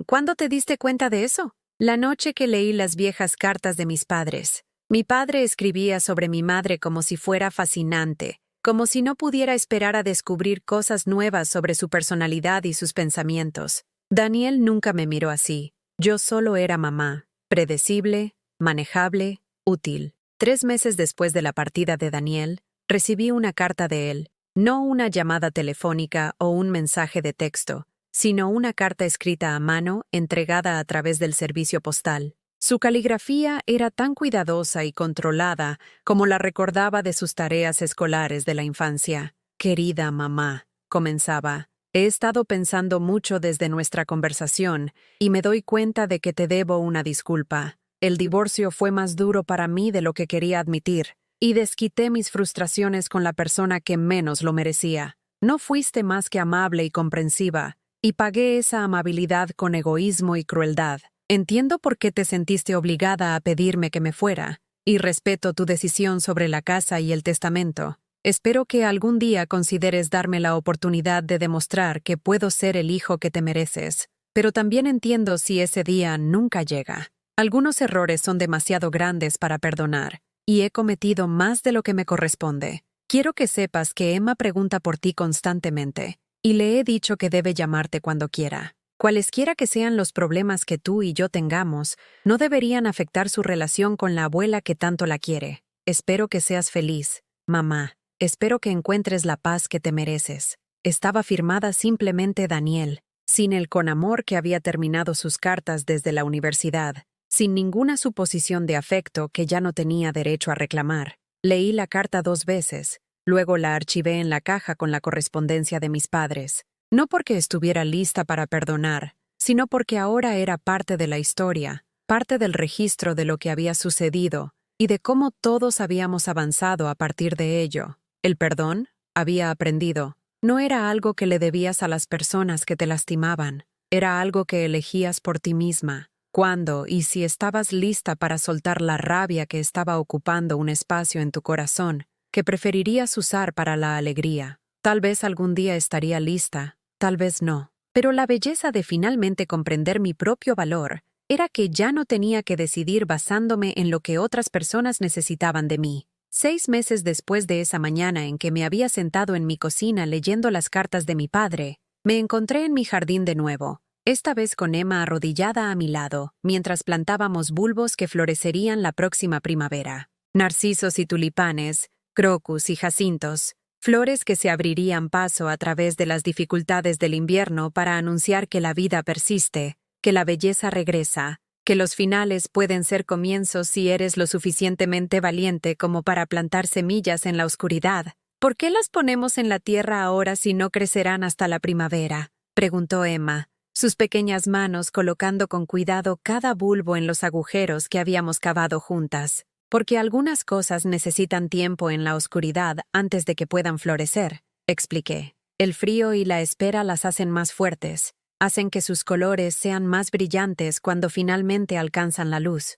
¿Cuándo te diste cuenta de eso? La noche que leí las viejas cartas de mis padres. Mi padre escribía sobre mi madre como si fuera fascinante, como si no pudiera esperar a descubrir cosas nuevas sobre su personalidad y sus pensamientos. Daniel nunca me miró así. Yo solo era mamá, predecible, manejable, útil. 3 meses después de la partida de Daniel, recibí una carta de él. No una llamada telefónica o un mensaje de texto, sino una carta escrita a mano entregada a través del servicio postal. Su caligrafía era tan cuidadosa y controlada como la recordaba de sus tareas escolares de la infancia. «Querida mamá», comenzaba, «he estado pensando mucho desde nuestra conversación y me doy cuenta de que te debo una disculpa. El divorcio fue más duro para mí de lo que quería admitir, y desquité mis frustraciones con la persona que menos lo merecía. No fuiste más que amable y comprensiva, y pagué esa amabilidad con egoísmo y crueldad. Entiendo por qué te sentiste obligada a pedirme que me fuera, y respeto tu decisión sobre la casa y el testamento. Espero que algún día consideres darme la oportunidad de demostrar que puedo ser el hijo que te mereces, pero también entiendo si ese día nunca llega. Algunos errores son demasiado grandes para perdonar, y he cometido más de lo que me corresponde. Quiero que sepas que Emma pregunta por ti constantemente, y le he dicho que debe llamarte cuando quiera. Cualesquiera que sean los problemas que tú y yo tengamos, no deberían afectar su relación con la abuela que tanto la quiere. Espero que seas feliz, mamá. Espero que encuentres la paz que te mereces. Estaba firmada simplemente Daniel, sin el con amor que había terminado sus cartas desde la universidad, sin ninguna suposición de afecto que ya no tenía derecho a reclamar. Leí la carta 2 veces, luego la archivé en la caja con la correspondencia de mis padres. No porque estuviera lista para perdonar, sino porque ahora era parte de la historia, parte del registro de lo que había sucedido y de cómo todos habíamos avanzado a partir de ello. El perdón, había aprendido, no era algo que le debías a las personas que te lastimaban, era algo que elegías por ti misma, cuando y si estabas lista para soltar la rabia que estaba ocupando un espacio en tu corazón, que preferirías usar para la alegría. Tal vez algún día estaría lista, tal vez no. Pero la belleza de finalmente comprender mi propio valor era que ya no tenía que decidir basándome en lo que otras personas necesitaban de mí. 6 meses después de esa mañana en que me había sentado en mi cocina leyendo las cartas de mi padre, me encontré en mi jardín de nuevo, esta vez con Emma arrodillada a mi lado, mientras plantábamos bulbos que florecerían la próxima primavera. Narcisos y tulipanes, crocus y jacintos, flores que se abrirían paso a través de las dificultades del invierno para anunciar que la vida persiste, que la belleza regresa, que los finales pueden ser comienzos si eres lo suficientemente valiente como para plantar semillas en la oscuridad. ¿Por qué las ponemos en la tierra ahora si no crecerán hasta la primavera?, preguntó Emma, sus pequeñas manos colocando con cuidado cada bulbo en los agujeros que habíamos cavado juntas. Porque algunas cosas necesitan tiempo en la oscuridad antes de que puedan florecer, expliqué. El frío y la espera las hacen más fuertes, hacen que sus colores sean más brillantes cuando finalmente alcanzan la luz.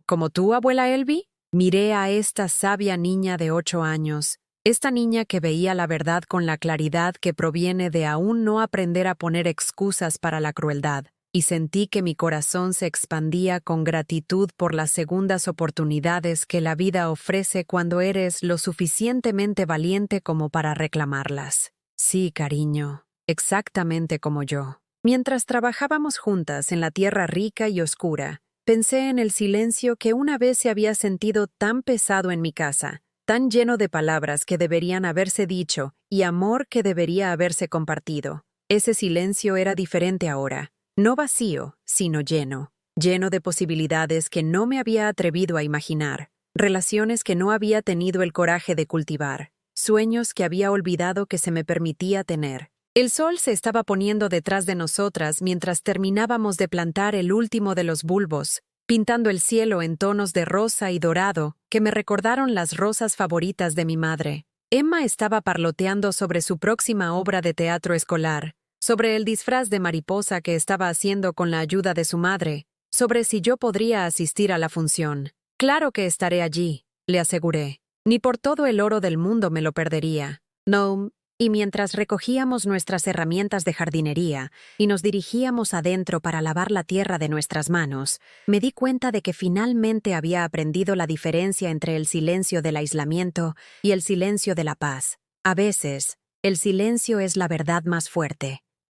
¿Como tú, abuela Elvie? Miré a esta sabia niña de 8 años, esta niña que veía la verdad con la claridad que proviene de aún no aprender a poner excusas para la crueldad, y sentí que mi corazón se expandía con gratitud por las segundas oportunidades que la vida ofrece cuando eres lo suficientemente valiente como para reclamarlas. Sí, cariño, exactamente como yo. Mientras trabajábamos juntas en la tierra rica y oscura, pensé en el silencio que una vez se había sentido tan pesado en mi casa, tan lleno de palabras que deberían haberse dicho y amor que debería haberse compartido. Ese silencio era diferente ahora. No vacío, sino lleno de posibilidades que no me había atrevido a imaginar, relaciones que no había tenido el coraje de cultivar, sueños que había olvidado que se me permitía tener. El sol se estaba poniendo detrás de nosotras mientras terminábamos de plantar el último de los bulbos, pintando el cielo en tonos de rosa y dorado que me recordaron las rosas favoritas de mi madre. Emma estaba parloteando sobre su próxima obra de teatro escolar, sobre el disfraz de mariposa que estaba haciendo con la ayuda de su madre, sobre si yo podría asistir a la función. Claro que estaré allí, le aseguré. Ni por todo el oro del mundo me lo perdería. No, y mientras recogíamos nuestras herramientas de jardinería y nos dirigíamos adentro para lavar la tierra de nuestras manos, me di cuenta de que finalmente había aprendido la diferencia entre el silencio del aislamiento y el silencio de la paz. A veces, el silencio es la verdad más fuerte.